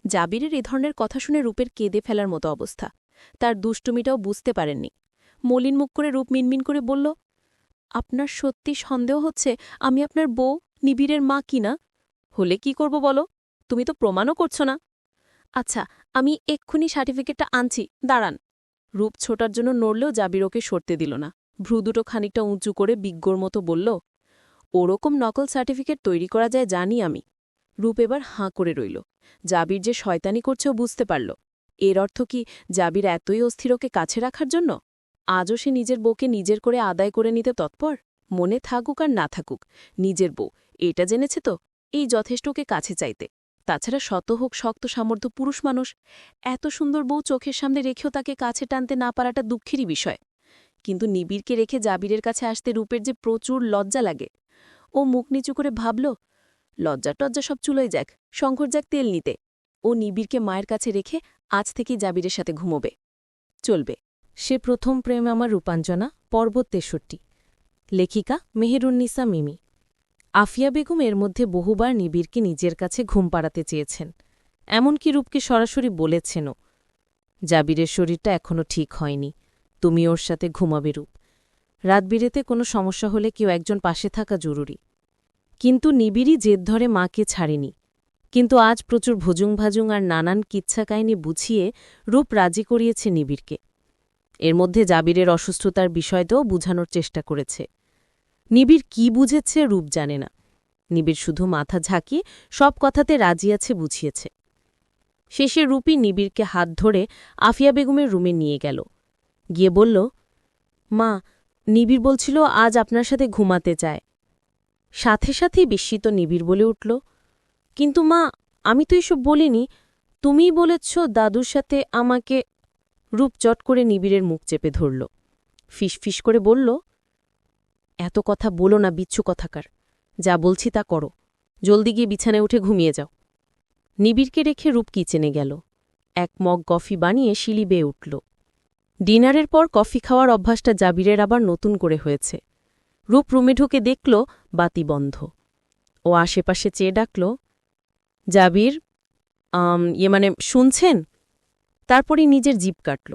জাবিরের এ ধরনের কথা শুনে রূপের কেঁদে ফেলার মতো অবস্থা। তার দুষ্টুমিটাও বুঝতে পারেননি। মলিন মুখ করে রূপ মিনমিন করে বলল, আপনার সত্যি সন্দেহ হচ্ছে আমি আপনার বউ, নিবিড়ের মা কিনা? হলে কি করব বলো? তুমি তো প্রমাণও করছ না। আচ্ছা, আমি এক্ষুনি সার্টিফিকেটটা আনছি, দাঁড়ান। রূপ ছোটার জন্য নড়লেও জাবির ওকে সরতে দিল না। ভ্রু দুটো খানিকটা উঁচু করে বিজ্ঞর মতো বলল, ওরকম নকল সার্টিফিকেট তৈরি করা যায় জানি আমি। রূপ এবার হাঁ করে রইল। জাবির যে শয়তানি করছে ও বুঝতে পারল। এর অর্থ কি জাবির এতই অস্থির ওকে কাছে রাখার জন্য? আজও সে নিজের বউকে নিজের করে আদায় করে নিতে তৎপর। মনে থাকুক আর না থাকুক, নিজের বউ, এটা জেনেছে তো, এই যথেষ্ট ওকে কাছে চাইতে। তাছাড়া শত হোক শক্ত সামর্থ্য পুরুষ মানুষ, এত সুন্দর বউ চোখের সামনে রেখেও তাকে কাছে টানতে না পারাটা দুঃখেরই বিষয়। কিন্তু নিবিড়কে রেখে জাবিরের কাছে আসতে রূপের যে প্রচুর লজ্জা লাগে। ও মুখ নিচু করে ভাবল, লজ্জা টজ্জা সব চুলোয় যাক, শঙ্কর যাক তেল নিতে। ও নিবিড়কে মায়ের কাছে রেখে আজ থেকেই জাবিরের সাথে ঘুমোবে, চলবে। সে প্রথম প্রেম আমার রূপাঞ্জনা, পর্ব ৬৩। লেখিকা মেহেরুন্নিসা মিমি। আফিয়া বেগম এর মধ্যে বহুবার নিবিড়কে নিজের কাছে ঘুম পাড়াতে চেয়েছেন, এমনকি রূপকে সরাসরি বলেছেনও, জাবিরের শরীরটা এখনও ঠিক হয়নি, তুমি ওর সাথে ঘুমাবে রূপ। রাত বিরেতে কোনো সমস্যা হলে কেউ একজন পাশে থাকা জরুরি। কিন্তু নিবিড়ই জেদ ধরে মাকে ছাড়েনি। কিন্তু আজ প্রচুর ভুজুং ভাজুং আর নানান কিচ্ছা কাহিনী বুঝিয়ে রূপ রাজি করিয়েছে নিবিড়কে। এর মধ্যে জাবিরের অসুস্থতার বিষয়টাও বুঝানোর চেষ্টা করেছে। নিবিড় কি বুঝেছে রূপ জানে না। নিবিড় শুধু মাথা ঝাঁকিয়ে সব কথাতে রাজি আছে বুঝিয়েছে। শেষে রূপই নিবিড়কে হাত ধরে আফিয়া বেগমের রুমে নিয়ে গেল। গিয়ে বলল, মা, নিবিড় বলছিল আজ আপনার সাথে ঘুমাতে চায়। সাথে সাথেই বিস্মিত নিবিড় বলে উঠল, কিন্তু মা, আমি তো এসব বলিনি, তুমিই বলেছ দাদুর সাথে আমাকে। রূপ চট করে নিবিড়ের মুখ চেপে ধরল, ফিসফিস করে বলল, এত কথা বলো না বিচ্ছু কথাকার, যা বলছি তা করো, জলদি গিয়ে বিছানায় উঠে ঘুমিয়ে যাও। নিবিড়কে রেখে রূপ কিচেনে গেল। এক মগ কফি বানিয়ে শিলি বেয়ে উঠল। ডিনারের পর কফি খাওয়ার অভ্যাসটা জাবিরের আবার নতুন করে হয়েছে। রূপ রুমে ঢুকে দেখল বাতি বন্ধ। ও আশেপাশে চেয়ে ডাকল, জাবির, শুনছেন? তারপরই নিজের জিভ কাটল।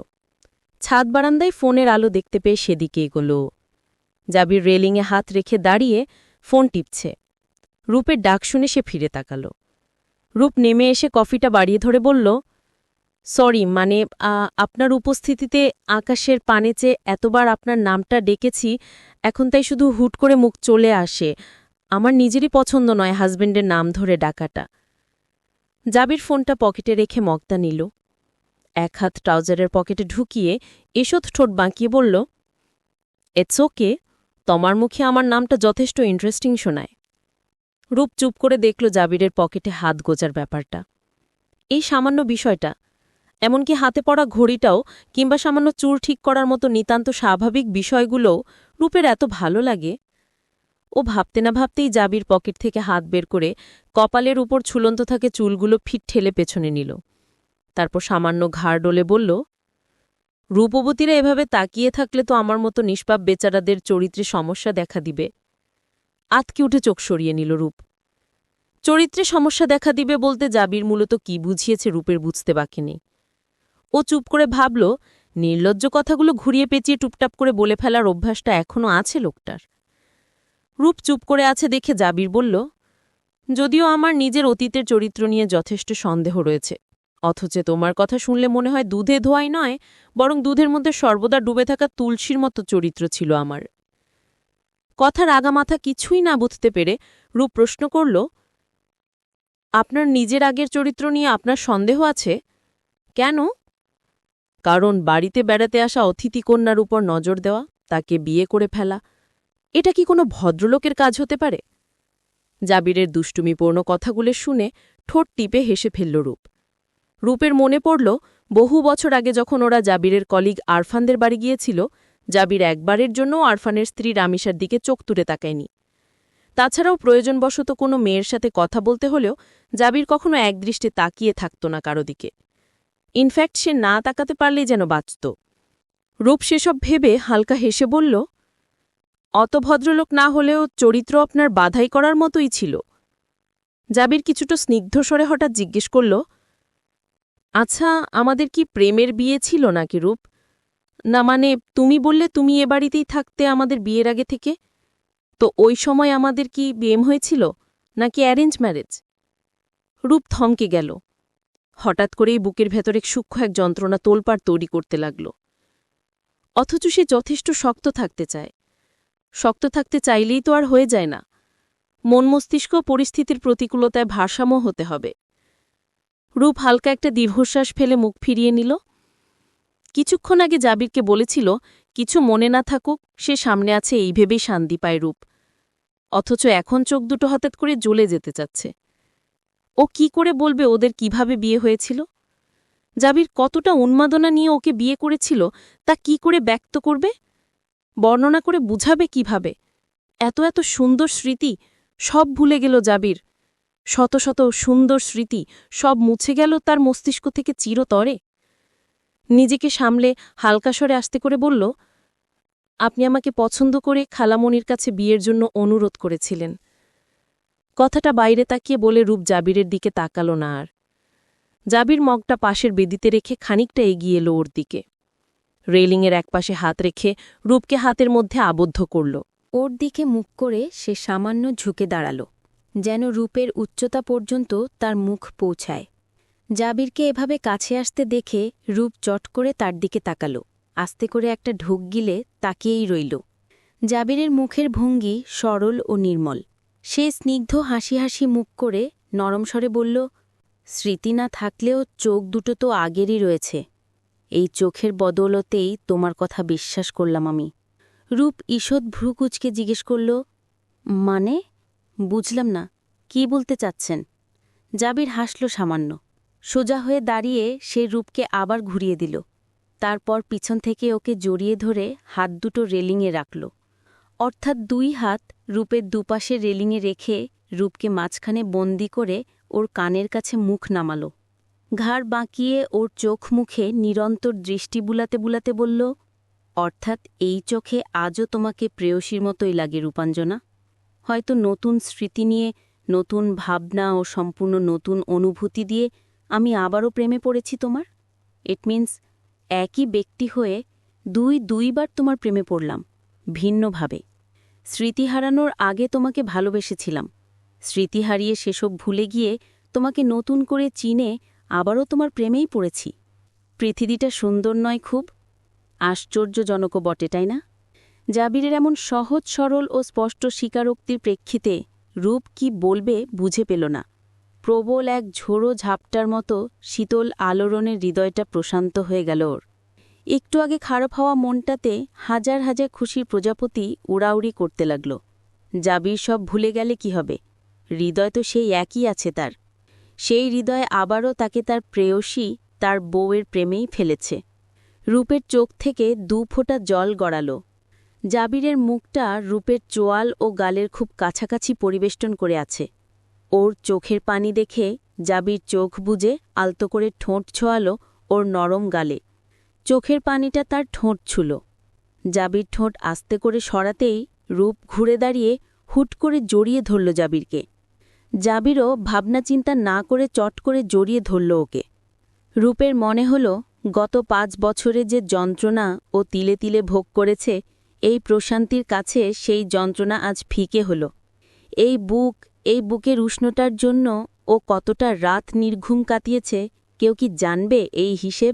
ছাদ বারান্দায় ফোনের আলো দেখতে পেয়ে সেদিকে এগোল। জাবির রেলিংয়ে হাত রেখে দাঁড়িয়ে ফোন টিপছে। রূপের ডাক শুনে সে ফিরে তাকাল। রূপ নেমে এসে কফিটা বাড়িয়ে ধরে বলল, সরি, আপনার উপস্থিতিতে আকাশের পানে চেয়ে এতবার আপনার নামটা ডেকেছি, এখন তাই শুধু হুট করে মুখ চলে আসে। আমার নিজেরই পছন্দ নয় হাজবেন্ডের নাম ধরে ডাকাটা। জাবির ফোনটা পকেটে রেখে মগটা নিল। এক হাত ট্রাউজারের পকেটে ঢুকিয়ে এসত ঠোঁট বাঁকিয়ে বলল, ইটস ওকে, তোমার মুখে আমার নামটা যথেষ্ট ইন্টারেস্টিং শোনায়। রূপ চুপ করে দেখল জাবিরের পকেটে হাত গোজার ব্যাপারটা। এই সামান্য বিষয়টা, এমনকি হাতে পড়া ঘড়িটাও কিংবা সামান্য চুল ঠিক করার মতো নিতান্ত স্বাভাবিক বিষয়গুলোও রূপের এত ভালো লাগে। ও ভাবতে না ভাবতেই জাবির পকেট থেকে হাত বের করে কপালের উপর ঝুলন্ত থাকে চুলগুলো ফিট ঠেলে পেছনে নিল। তারপর সামান্য ঘাড় ডলে বলল, রূপবতীরা এভাবে তাকিয়ে থাকলে তো আমার মতো নিষ্পাপ বেচারাদের চরিত্রে সমস্যা দেখা দিবে। আতকে উঠে চোখ সরিয়ে নিল রূপ। চরিত্রে সমস্যা দেখা দিবে বলতে জাবির মূলত কি বুঝিয়েছে রূপের বুঝতে বাকি নেই। ও চুপ করে ভাবল, নির্লজ্জ কথাগুলো ঘুরিয়ে পেঁচিয়ে টুপটাপ করে বলে ফেলার অভ্যাসটা এখনও আছে লোকটার। রূপ চুপ করে আছে দেখে জাবির বলল, যদিও আমার নিজের অতীতের চরিত্র নিয়ে যথেষ্ট সন্দেহ রয়েছে, অথচ তোমার কথা শুনলে মনে হয় দুধে ধোয়াই নয়, বরং দুধের মধ্যে সর্বদা ডুবে থাকা তুলসীর মতো চরিত্র ছিল আমার। কথার আগামাথা কিছুই না বুঝতে পেরে রূপ প্রশ্ন করল, আপনার নিজের আগের চরিত্র নিয়ে আপনার সন্দেহ আছে? কেন? কারণ বাড়িতে বেড়াতে আসা অতিথি কন্যার উপর নজর দেওয়া, তাকে বিয়ে করে ফেলা, এটা কি কোনো ভদ্রলোকের কাজ হতে পারে? জাবিরের দুষ্টুমিপূর্ণ কথাগুলো শুনে ঠোঁট টিপে হেসে ফেলল রূপ। রূপের মনে পড়ল বহু বছর আগে যখন ওরা জাবিরের কলিগ আরফানদের বাড়ি গিয়েছিল, জাবির একবারের জন্যও আরফানের স্ত্রী রামিসার দিকে চোখ তুলে তাকায়নি। তাছাড়াও প্রয়োজনবশত কোনো মেয়ের সাথে কথা বলতে হলেও জাবির কখনো একদৃষ্টে তাকিয়ে থাকত না কারো দিকে। ইনফ্যাক্ট সে না তাকাতে পারলেই যেন বাঁচত। রূপ সেসব ভেবে হালকা হেসে বলল, অত ভদ্রলোক না হলেও চরিত্র আপনার বাধাই করার মতোই ছিল। জাবির কিছুটা স্নিগ্ধ স্বরে হঠাৎ জিজ্ঞেস করল, আচ্ছা, আমাদের কি প্রেমের বিয়ে ছিল নাকি রূপ? না, তুমি বললে তুমি এ বাড়িতেই থাকতে আমাদের বিয়ের আগে থেকে, তো ওই সময় আমাদের কি প্রেম হয়েছিল নাকি অ্যারেঞ্জ ম্যারেজ? রূপ থমকে গেল। হঠাৎ করেই বুকের ভেতরে সূক্ষ্ম এক যন্ত্রণা তোলপাড় তৈরি করতে লাগল। অথচ সে যথেষ্ট শক্ত থাকতে চায়। শক্ত থাকতে চাইলেই তো আর হয়ে যায় না। মন মস্তিষ্ক পরিস্থিতির প্রতিকূলতায় ভারসাম্য হতে হবে। রূপ হালকা একটা দীর্ঘশ্বাস ফেলে মুখ ফিরিয়ে নিল। কিছুক্ষণ আগে জাবিরকে বলেছিল কিছু মনে না থাকুক, সে সামনে আছে এই ভেবেই শান্তি পায় রূপ। অথচ এখন চোখ দুটো হঠাৎ করে জ্বলে যেতে চাচ্ছে। ও কি করে বলবে ওদের কিভাবে বিয়ে হয়েছিল? জাবির কতটা উন্মাদনা নিয়ে ওকে বিয়ে করেছিল তা কি করে ব্যক্ত করবে? বর্ণনা করে বুঝাবে কিভাবে? এত এত সুন্দর স্মৃতি সব ভুলে গেল জাবির। শত শত সুন্দর স্মৃতি সব মুছে গেল তার মস্তিষ্ক থেকে চিরতরে। নিজেকে সামলে হালকা স্বরে আস্তে করে বলল, আপনি আমাকে পছন্দ করে খালামণির কাছে বিয়ের জন্য অনুরোধ করেছিলেন। কথাটা বাইরে তাকিয়ে বলে রূপ জাবিরের দিকে তাকাল না আর। জাবির মগটা পাশের বেদিতে রেখে খানিকটা এগিয়ে এলো ওর দিকে। রেলিংয়ের একপাশে হাত রেখে রূপকে হাতের মধ্যে আবদ্ধ করল। ওর দিকে মুখ করে সে সামান্য ঝুঁকে দাঁড়াল, যেন রূপের উচ্চতা পর্যন্ত তার মুখ পৌঁছায়। জাবিরকে এভাবে কাছে আসতে দেখে রূপ চট করে তার দিকে তাকাল, আস্তে করে একটা ঢোক গিলে তাকিয়েই রইল। জাবিরের মুখের ভঙ্গি সরল ও নির্মল। সে স্নিগ্ধ হাসি হাসি মুখ করে নরম স্বরে বলল, স্মৃতি না থাকলেও চোখ দুটো তো আগেরই রয়েছে। এই চোখের বদৌলতেই তোমার কথা বিশ্বাস করলাম আমি। রূপ ঈষৎ ভ্রুকুচকে জিজ্ঞেস করল, মানে? বুঝলাম না, কি বলতে চাচ্ছেন? জাবির হাসল সামান্য। সোজা হয়ে দাঁড়িয়ে সে রূপকে আবার ঘুরিয়ে দিল। তারপর পিছন থেকে ওকে জড়িয়ে ধরে হাত দুটো রেলিংয়ে রাখল। অর্থাৎ দুই হাত রূপের দুপাশে রেলিংয়ে রেখে রূপকে মাঝখানে বন্দি করে ওর কানের কাছে মুখ নামাল। ঘাড় বাঁকিয়ে ওর চোখ মুখে নিরন্তর দৃষ্টি বুলাতে বুলাতে বলল, অর্থাৎ এই চোখে আজও তোমাকে প্রেয়সীর মতোই লাগে রূপাঞ্জনা? হয়তো নতুন স্মৃতি নিয়ে, নতুন ভাবনা ও সম্পূর্ণ নতুন অনুভূতি দিয়ে আমি আবারও প্রেমে পড়েছি তোমার। ইট মিন্স একই ব্যক্তি হয়ে দুইবার তোমার প্রেমে পড়লাম, ভিন্নভাবে। স্মৃতি হারানোর আগে তোমাকে ভালোবেসেছিলাম, স্মৃতি হারিয়ে সেসব ভুলে গিয়ে তোমাকে নতুন করে চিনে আবারও তোমার প্রেমেই পড়েছি। পৃথিবীটা সুন্দর নয় খুব? আশ্চর্যজনকও বটে, তাই না? জাবিরের এমন সহজ সরল ও স্পষ্ট স্বীকারোক্তির প্রেক্ষিতে রূপ কি বলবে বুঝে পেল না। প্রবল এক ঝোড়ো ঝাপটার মতো শীতল আলোড়নের হৃদয়টা প্রশান্ত হয়ে গেল ওর। একটু আগে খারাপ হওয়া মনটাতে হাজার হাজার খুশির প্রজাপতি উড়াউড়ি করতে লাগল। জাবির সব ভুলে গেলে কি হবে? হৃদয় তো সেই একই আছে তার। সেই হৃদয় আবারও তাকে তার প্রেয়সী, তার বউয়ের প্রেমেই ফেলেছে। রূপের চোখ থেকে দুফোঁটা জল গড়াল। জাবিরের মুখটা রূপের চোয়াল ও গালের খুব কাছাকাছি পরিবেষ্টন করে আছে। ওর চোখের পানি দেখে জাবির চোখ বুজে আলতো করে ঠোঁট ছোঁয়াল ওর নরম গালে। চোখের পানিটা তার ঠোঁট ছুল। জাবির ঠোঁট আস্তে করে সরাতেই রূপ ঘুরে দাঁড়িয়ে হুট করে জড়িয়ে ধরল জাবিরকে। জাবিরও ভাবনা চিন্তা না করে চট করে জড়িয়ে ধরল ওকে। রূপের মনে হল গত 5 বছরে যে যন্ত্রণা ও তিলে তিলে ভোগ করেছে, এই প্রশান্তির কাছে সেই যন্ত্রণা আজ ফিকে হল। এই বুকের উষ্ণতার জন্য ও কতটা রাত নির্ঘুম কাটিয়েছে কেউ কি জানবে এই হিসেব?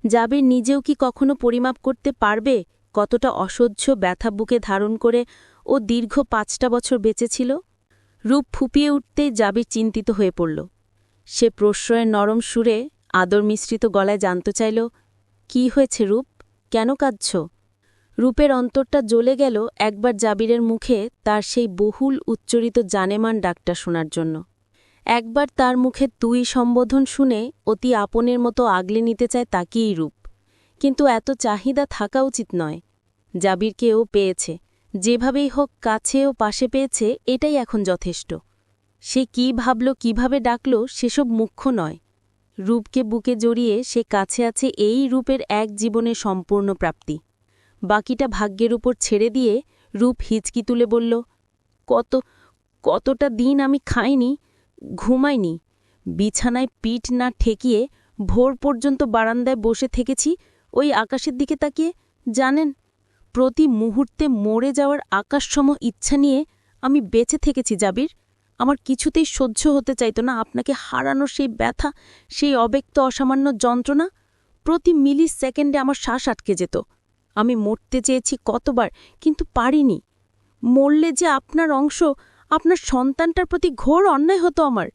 জাবির নিজেও কি কখনো পরিমাপ করতে পারবে কতটা অসহ্য ব্যথা বুকে ধারণ করে ও দীর্ঘ 5টা বছর বেঁচেছিল? রূপ ফুপিয়ে উঠতেই জাবির চিন্তিত হয়ে পড়ল। সে প্রশ্রয়ের নরম সুরে আদর মিশ্রিত গলায় জানতে চাইল, কি হয়েছে রূপ, কেন কাঁদছ? রূপের অন্তরটা জ্বলে গেল একবার জাবিরের মুখে তার সেই বহুল উচ্চরিত জানেমান ডাকটা শোনার জন্য। একবার তার মুখে তুই সম্বোধন শুনে অতি আপনের মতো আগলে নিতে চায় তাকেই রূপ। কিন্তু এত চাহিদা থাকা উচিত নয়। জাবিরকে ও পেয়েছে, যেভাবেই হোক কাছে ও পাশে পেয়েছে, এটাই এখন যথেষ্ট। সে কি ভাবল, কিভাবে ডাকল, সেসব মুখ্য নয়। রূপকে বুকে জড়িয়ে সে কাছে আছে, এই রূপের এক জীবনের সম্পূর্ণ প্রাপ্তি। বাকিটা ভাগ্যের উপর ছেড়ে দিয়ে রূপ হিচকি তুলে বলল, কতটা দিন আমি খাইনি, ঘুমাইনি, বিছানায় পিঠ না ঠেকিয়ে ভোর পর্যন্ত বারান্দায় বসে থেকেছি ওই আকাশের দিকে তাকিয়ে। জানেন, প্রতি মুহূর্তে মরে যাওয়ার আকাশসম ইচ্ছা নিয়ে আমি বেঁচে থেকেছি জাবির। আমার কিছুতেই সহ্য হতে চাইত না আপনাকে হারানোর সেই ব্যথা, সেই অব্যক্ত অসামান্য যন্ত্রণা। প্রতি মিলি সেকেন্ডে আমার শ্বাস আটকে যেত। আমি মরতে চেয়েছি কতবার, কিন্তু পারিনি। মরলে যে আপনার অংশ, আপনার সন্তানটার প্রতি ঘোর অন্যায় হতো আমার।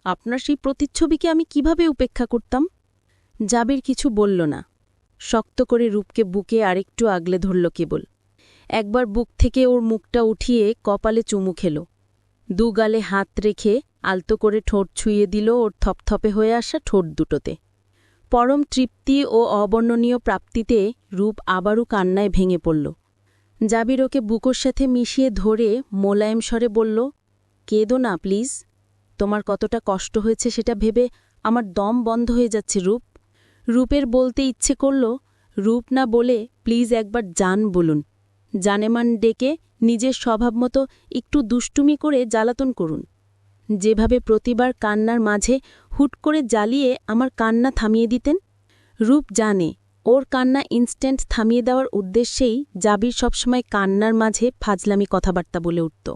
আপনার সেই প্রতিচ্ছবিকে আমি কিভাবে উপেক্ষা করতাম? জাবির কিছু বলল না। শক্ত করে রূপকে বুকে আরেকটু আগলে ধরল কেবল। একবার বুক থেকে ওর মুখটা উঠিয়ে কপালে চুমু খেল। দুগালে হাত রেখে আলতো করে ঠোঁট ছুঁয়ে দিল ওর থপথপে হয়ে আসা ঠোঁট দুটোতে। পরম তৃপ্তি ও অবর্ণনীয় প্রাপ্তিতে রূপ আবারও কান্নায় ভেঙে পড়ল। জাবির ওকে বুকোর সাথে মিশিয়ে ধরে মোলায়েম স্বরে বলল, কেঁদো না প্লিজ। তোমার কতটা কষ্ট হয়েছে সেটা ভেবে আমার দম বন্ধ হয়ে যাচ্ছে রূপ। রূপের বলতে ইচ্ছে করল, রূপ না বলে প্লিজ একবার জান বলুন। জানেমান ডেকে নিজের স্বভাবমতো একটু দুষ্টুমি করে জ্বালাতন করুন। যেভাবে প্রতিবার কান্নার মাঝে হুট করে জ্বালিয়ে আমার কান্না থামিয়ে দিতেন। রূপ জানে ওর কান্না ইনস্ট্যান্ট থামিয়ে দেওয়ার উদ্দেশ্যেই জাবির সবসময় কান্নার মাঝে ফাজলামি কথাবার্তা বলে উঠত।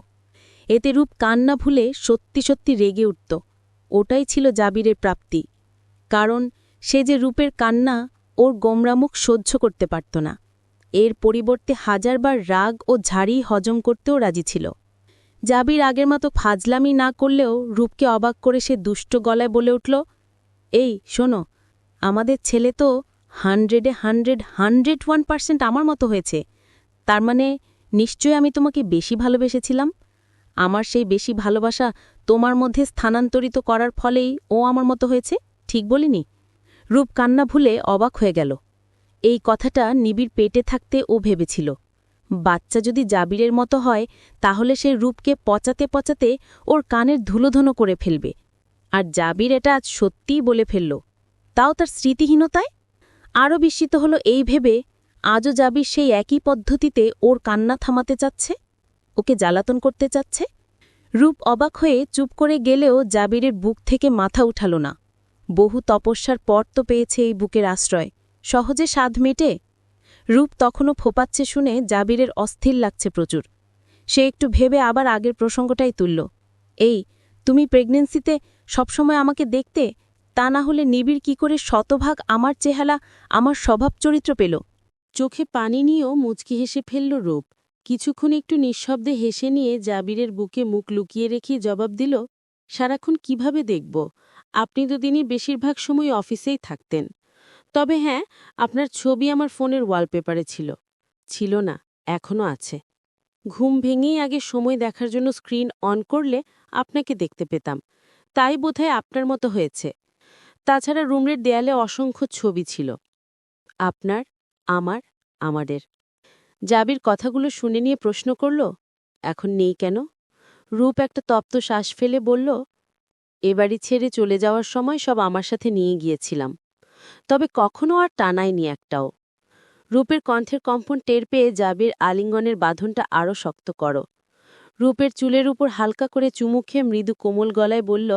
এতে রূপ কান্না ভুলে সত্যি সত্যি রেগে উঠত। ওটাই ছিল জাবিরের প্রাপ্তি। কারণ সে যে রূপের কান্না, ওর গোমরামুখ সহ্য করতে পারত না। এর পরিবর্তে হাজারবার রাগ ও ঝাড়ি হজম করতেও রাজি ছিল। জাবির আগের মতো ফাজলামি না করলেও রূপকে অবাক করে সে দুষ্ট গলায় বলে উঠল, এই শোনো, আমাদের ছেলে তো 100% আমার মতো হয়েছে। তার মানে নিশ্চয়ই আমি তোমাকে বেশি ভালোবেসেছিলাম। আমার সেই বেশি ভালোবাসা তোমার মধ্যে স্থানান্তরিত করার ফলেই ও আমার মতো হয়েছে, ঠিক বলিনি? রূপ কান্না ভুলে অবাক হয়ে গেল। এই কথাটা নিবিড় পেটে থাকতে ও ভেবেছিল, বাচ্চা যদি জাবিরের মতো হয় তাহলে সে রূপকে পচাতে পচাতে ওর কানের ধুলোধনো করে ফেলবে। আর জাবির এটা আজ সত্যিই বলে ফেলল, তাও তার স্মৃতিহীনতায়। আরও বিস্মিত হল এই ভেবে, আজও জাবির সেই একই পদ্ধতিতে ওর কান্না থামাতে চাচ্ছে, ওকে জ্বালাতন করতে চাচ্ছে। রূপ অবাক হয়ে চুপ করে গেলেও জাবিরের বুক থেকে মাথা উঠাল না। বহু তপস্যার পর তো পেয়েছে এই বুকের আশ্রয়, সহজে স্বাদ মেটে? রূপ তখনও ফোপাচ্ছে শুনে জাবিরের অস্থির লাগছে প্রচুর। সে একটু ভেবে আবার আগের প্রসঙ্গটাই তুলল, এই তুমি প্রেগনেন্সিতে সবসময় আমাকে দেখতে, তা না হলে নিবিড় কি করে শতভাগ আমার চেহারা, আমার স্বভাব চরিত্র পেল? চোখে পানি নিয়েও মুচকি হেসে ফেলল রূপ। কিছুক্ষণ একটু নিঃশব্দে হেসে নিয়ে জাবিরের বুকে মুখ লুকিয়ে রেখে জবাব দিল, সারাক্ষণ কিভাবে দেখব? আপনি তো দিনই বেশিরভাগ সময় অফিসেই থাকতেন। তবে হ্যাঁ, আপনার ছবি আমার ফোনের ওয়ালপেপারে ছিল। ছিল না, এখনও আছে। ঘুম ভেঙেই আগে সময় দেখার জন্য স্ক্রিন অন করলে আপনাকে দেখতে পেতাম। তাই বোধহয় আপনার মতো হয়েছে। তাছাড়া রুমের দেয়ালে অসংখ্য ছবি ছিল, আপনার, আমার, আমাদের। জাবির কথাগুলো শুনে নিয়ে প্রশ্ন করল, এখন নেই কেন? রূপ একটা তপ্ত শ্বাস ফেলে বলল, এ বাড়ি ছেড়ে চলে যাওয়ার সময় সব আমার সাথে নিয়ে গিয়েছিলাম, তবে কখনো আর টানায়নি একটাও। রূপের কণ্ঠের কম্পন টের পেয়ে জাবির আলিঙ্গনের বাঁধনটা আরও শক্ত করো। রূপের চুলের উপর হালকা করে চুমু খেয়ে মৃদু কোমল গলায় বলল,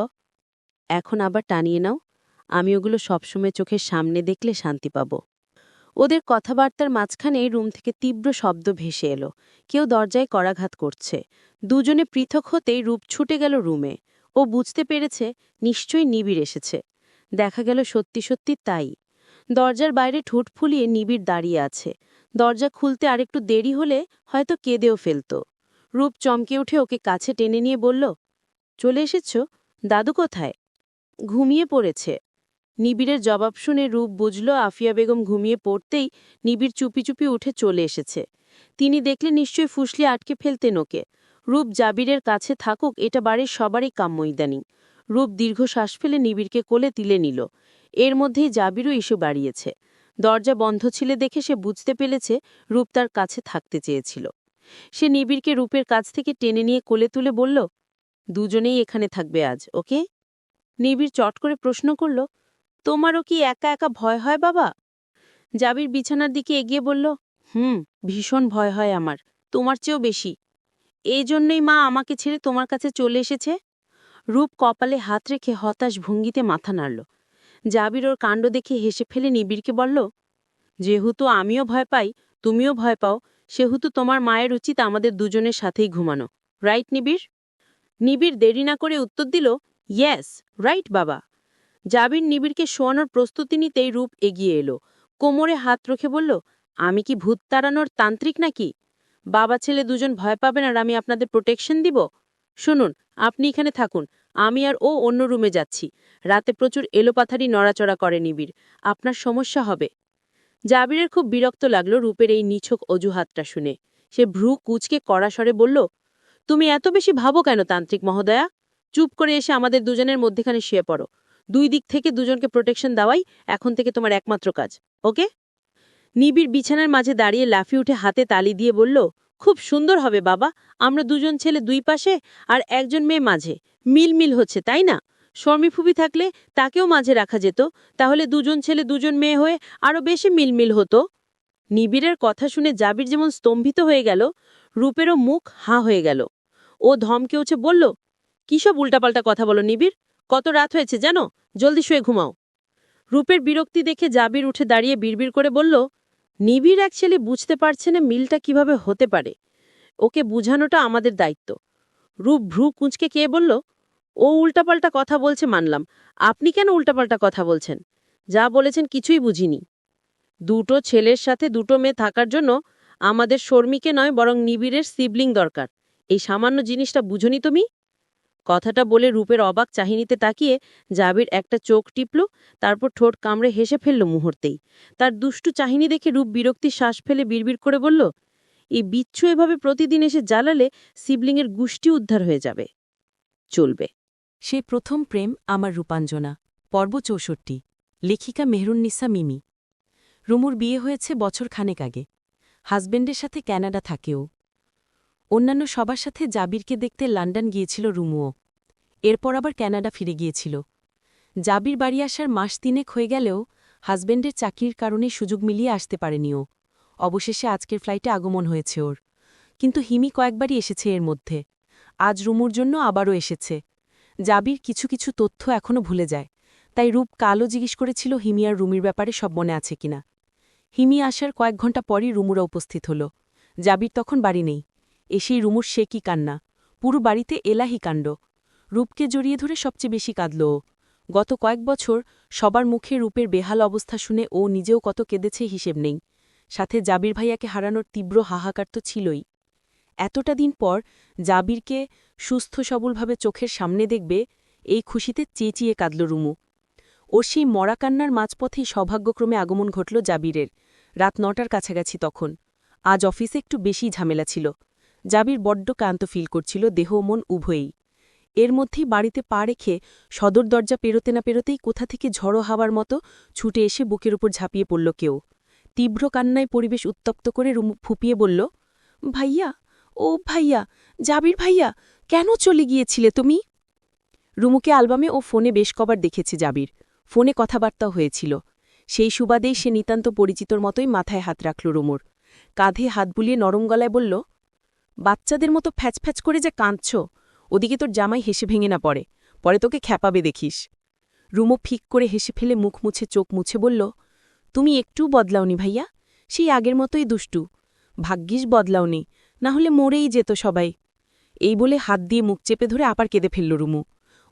এখন আবার টানিয়ে নাও, আমি ওগুলো সবসময় চোখের সামনে দেখলে শান্তি পাব। ওদের কথাবার্তার মাঝখানে রুম থেকে তীব্র শব্দ ভেসে এলো। কেউ দরজায় করাঘাত করছে। দুজনে পৃথক হতেই রূপ ছুটে গেল রুমে। ও বুঝতে পেরেছে নিশ্চয়ই নিবিড় এসেছে। দেখা গেল সত্যি সত্যি তাই। দরজার বাইরে ঠোঁট ফুলিয়ে নিবিড় দাঁড়িয়ে আছে। দরজা খুলতে আরেকটু দেরি হলে হয়তো কেঁদেও ফেলত। রূপ চমকে উঠে ওকে কাছে টেনে নিয়ে বলল, চলে এসেছ? দাদু কোথায়? ঘুমিয়ে পড়েছে। নিবিড়ের জবাব শুনে রূপ বুঝল আফিয়া বেগম ঘুমিয়ে পড়তেই নিবিড় চুপি চুপি উঠে চলে এসেছে। তিনি দেখলে নিশ্চয়ই ফুসলি আটকে ফেলতেন ওকে। রূপ জাবিরের কাছে থাকুক, এটা বাড়ির সবারই কাম্য ইদানিং। রূপ দীর্ঘ শ্বাস ফেলে নিবিড়কে কোলে তুলে নিল। এর মধ্যেই জাবিরও ইস্যু বাড়িয়েছে। দরজা বন্ধ ছিল দেখে সে বুঝতে পেরেছে রূপ তার কাছে থাকতে চেয়েছিল। সে নিবিড়কে রূপের কাছ থেকে টেনে নিয়ে কোলে তুলে বলল, দুজনেই এখানে থাকবে আজ, ওকে? নিবিড় চট করে প্রশ্ন করল, তোমারও কি একা একা ভয় হয় বাবা? জাবির বিছানার দিকে এগিয়ে বলল, ভীষণ ভয় হয় আমার, তোমার চেয়েও বেশি। এই জন্যই মা আমাকে ছেড়ে তোমার কাছে চলে এসেছে। রূপ কপালে হাত রেখে হতাশ ভঙ্গিতে মাথা নাড়ল। জাবির ওর কাণ্ড দেখে হেসে ফেলে নিবিড়কে বলল, যেহেতু আমিও ভয় পাই, তুমিও ভয় পাও, সেহেতু তোমার মায়ের উচিত আমাদের দুজনের সাথেই ঘুমানো, রাইট নিবিড়? নিবিড় দেরি না করে উত্তর দিল, ইয়েস, রাইট বাবা। জাবির নিবিড়কে শোয়ানোর প্রস্তুতি নিতেই রূপ এগিয়ে এলো। কোমরে হাত রেখে বলল, আমি কি ভূত তাড়ানোর তান্ত্রিক নাকি? বাবা ছেলে দুজন ভয় পাবেন আর আমি আপনাদের প্রোটেকশন দিব? শুনুন, আপনি এখানে থাকুন, আমি আর ও অন্য রুমে যাচ্ছি। রাতে প্রচুর এলোপাথারি নড়াচড়া করে নিবিড়, আপনার সমস্যা হবে। জাবিরের খুব বিরক্ত লাগলো রূপের এই নিছক অজুহাতটা শুনে। সে ভ্রু কুঁচকে কড়া স্বরে বলল, তুমি এত বেশি ভাবো কেন তান্ত্রিক মহোদয়া? চুপ করে এসে আমাদের দুজনের মধ্যেখানে শুয়ে পড়ো। দুই দিক থেকে দুজনকে প্রোটেকশন দেওয়াই এখন থেকে তোমার একমাত্র কাজ, ওকে? নিবিড় বিছানার মাঝে দাঁড়িয়ে লাফিয়ে উঠে হাতে তালি দিয়ে বলল, খুব সুন্দর হবে বাবা, আমরা দুজন ছেলে দুই পাশে আর একজন মেয়ে মাঝে, মিল হচ্ছে তাই না? শর্মী ফুবি থাকলে তাকেও মাঝে রাখা যেত, তাহলে দুজন ছেলে দুজন মেয়ে হয়ে আরো বেশি মিল হতো। নিবিড়ের কথা শুনে জাবির যেমন স্তম্ভিত হয়ে গেল, রূপেরও মুখ হাঁ হয়ে গেল। ও ধমকে উঠে বলল, কিসব উল্টাপাল্টা কথা বলো নিবিড়? কত রাত হয়েছে জানো? জলদি শুয়ে ঘুমাও। রূপের বিরক্তি দেখে জাবির উঠে দাঁড়িয়ে বিড়বিড় করে বলল, নিবিড় অ্যাকচুয়ালি বুঝতে পারছে না মিলটা কিভাবে হতে পারে। ওকে বুঝানোটা আমাদের দায়িত্ব। রূপ ভ্রু কুঁচকে কে বলল, ও উল্টাপাল্টা কথা বলছে মানলাম, আপনি কেন উল্টাপাল্টা কথা বলছেন? যা বলেছেন কিছুই বুঝিনি। দুটো ছেলের সাথে দুটো মেয়ে থাকার জন্য আমাদের শর্মীকে নয় বরং নিবিড়ের সিবলিং দরকার। এই সামান্য জিনিসটা বুঝনি তুমি? কথাটা বলে রূপের অবাক চাহিনিতে তাকিয়ে জাবির একটা চোখ টিপল, তারপর ঠোঁট কামড়ে হেসে ফেলল মুহূর্তেই। তার দুষ্টু চাহিনি দেখে রূপ বিরক্তির শ্বাস ফেলে বিড়বিড় করে বলল, এই বিচ্ছু এভাবে প্রতিদিন এসে জ্বালালে সিবলিংয়ের গুষ্টি উদ্ধার হয়ে যাবে। চলবে। সে প্রথম প্রেম আমার রূপাঞ্জনা, পর্ব ৬৪, লেখিকা মেহরুন্নিসা মিমি। রুমুর বিয়ে হয়েছে বছর খানেক আগে। হাজবেন্ডের সাথে ক্যানাডা থাকেও। অন্যান্য সবার সাথে জাবিরকে দেখতে লন্ডন গিয়েছিল রুমুও। এরপর আবার ক্যানাডা ফিরে গিয়েছিল। জাবির বাড়ি আসার মাস ৩ হয়ে গেলেও হাজবেন্ডের চাকরির কারণে সুযোগ মিলিয়ে আসতে পারেনি ও। অবশেষে আজকের ফ্লাইটে আগমন হয়েছে ওর। কিন্তু হিমি কয়েকবারই এসেছে এর মধ্যে। আজ রুমুর জন্য আবারও এসেছে। জাবির কিছু কিছু তথ্য এখনও ভুলে যায়, তাই রূপ কালও জিজ্ঞেস করেছিল হিমি আর রুমির ব্যাপারে সব মনে আছে কিনা। হিমি আসার কয়েক ঘণ্টা পরই রুমুরা উপস্থিত হল। জাবির তখন বাড়ি নেই। এসেই রুমুর সে কি কান্না, পুরো বাড়িতে এলাহি কাণ্ড। রূপকে জড়িয়ে ধরে সবচেয়ে বেশি কাঁদল ও। গত কয়েক বছর সবার মুখে রূপের বেহাল অবস্থা শুনে ও নিজেও কত কেঁদেছে হিসেব নেই। সাথে জাবির ভাইয়াকে হারানোর তীব্র হাহাকার তো ছিলই। এতটা দিন পর জাবিরকে সুস্থ সবলভাবে চোখের সামনে দেখবে, এই খুশিতে চেঁচিয়ে কাঁদল রুমু। ওর সেই মরা কান্নার মাঝপথেই সৌভাগ্যক্রমে আগমন ঘটল জাবিরের। রাত ৯টার কাছাকাছি তখন। আজ অফিসে একটু বেশি ঝামেলা ছিল। জাবির বড্ড ক্লান্ত ফিল করছিল, দেহ ও মন উভয়ই। এর মধ্যেই বাড়িতে পা রেখে সদর দরজা পেরোতে না পেরোতেই কোথা থেকে ঝড়ো হাওয়ার মতো ছুটে এসে বুকের উপর ঝাঁপিয়ে পড়ল কেউ। তীব্র কান্নায় পরিবেশ উত্তপ্ত করে রুমু ফুপিয়ে বলল, ভাইয়া, ও ভাইয়া, জাবির ভাইয়া, কেন চলে গিয়েছিলে তুমি? রুমুকে অ্যালবামে ও ফোনে বেশ কবার দেখেছে জাবির। ফোনে কথাবার্তাও হয়েছিল। সেই সুবাদেই সে নিতান্ত পরিচিতর মতোই মাথায় হাত রাখল রুমুর। কাঁধে হাত বুলিয়ে নরম গলায় বলল, বাচ্চাদের মতো ফ্যাচফ্যাচ করে যে কাঁদছ, ওদিকে তোর জামাই হেসে ভেঙে না পড়ে, পরে তোকে খ্যাপাবে দেখিস। রুমু ফিক করে হেসে ফেলে মুখ মুছে চোখ মুছে বলল, তুমি একটু বদলাওনি ভাইয়া, সেই আগের মতোই দুষ্টু। ভাগ্যিস বদলাওনি, না হলে মরেই যেত সবাই। এই বলে হাত দিয়ে মুখ চেপে ধরে আবার কেঁদে ফেলল রুমু।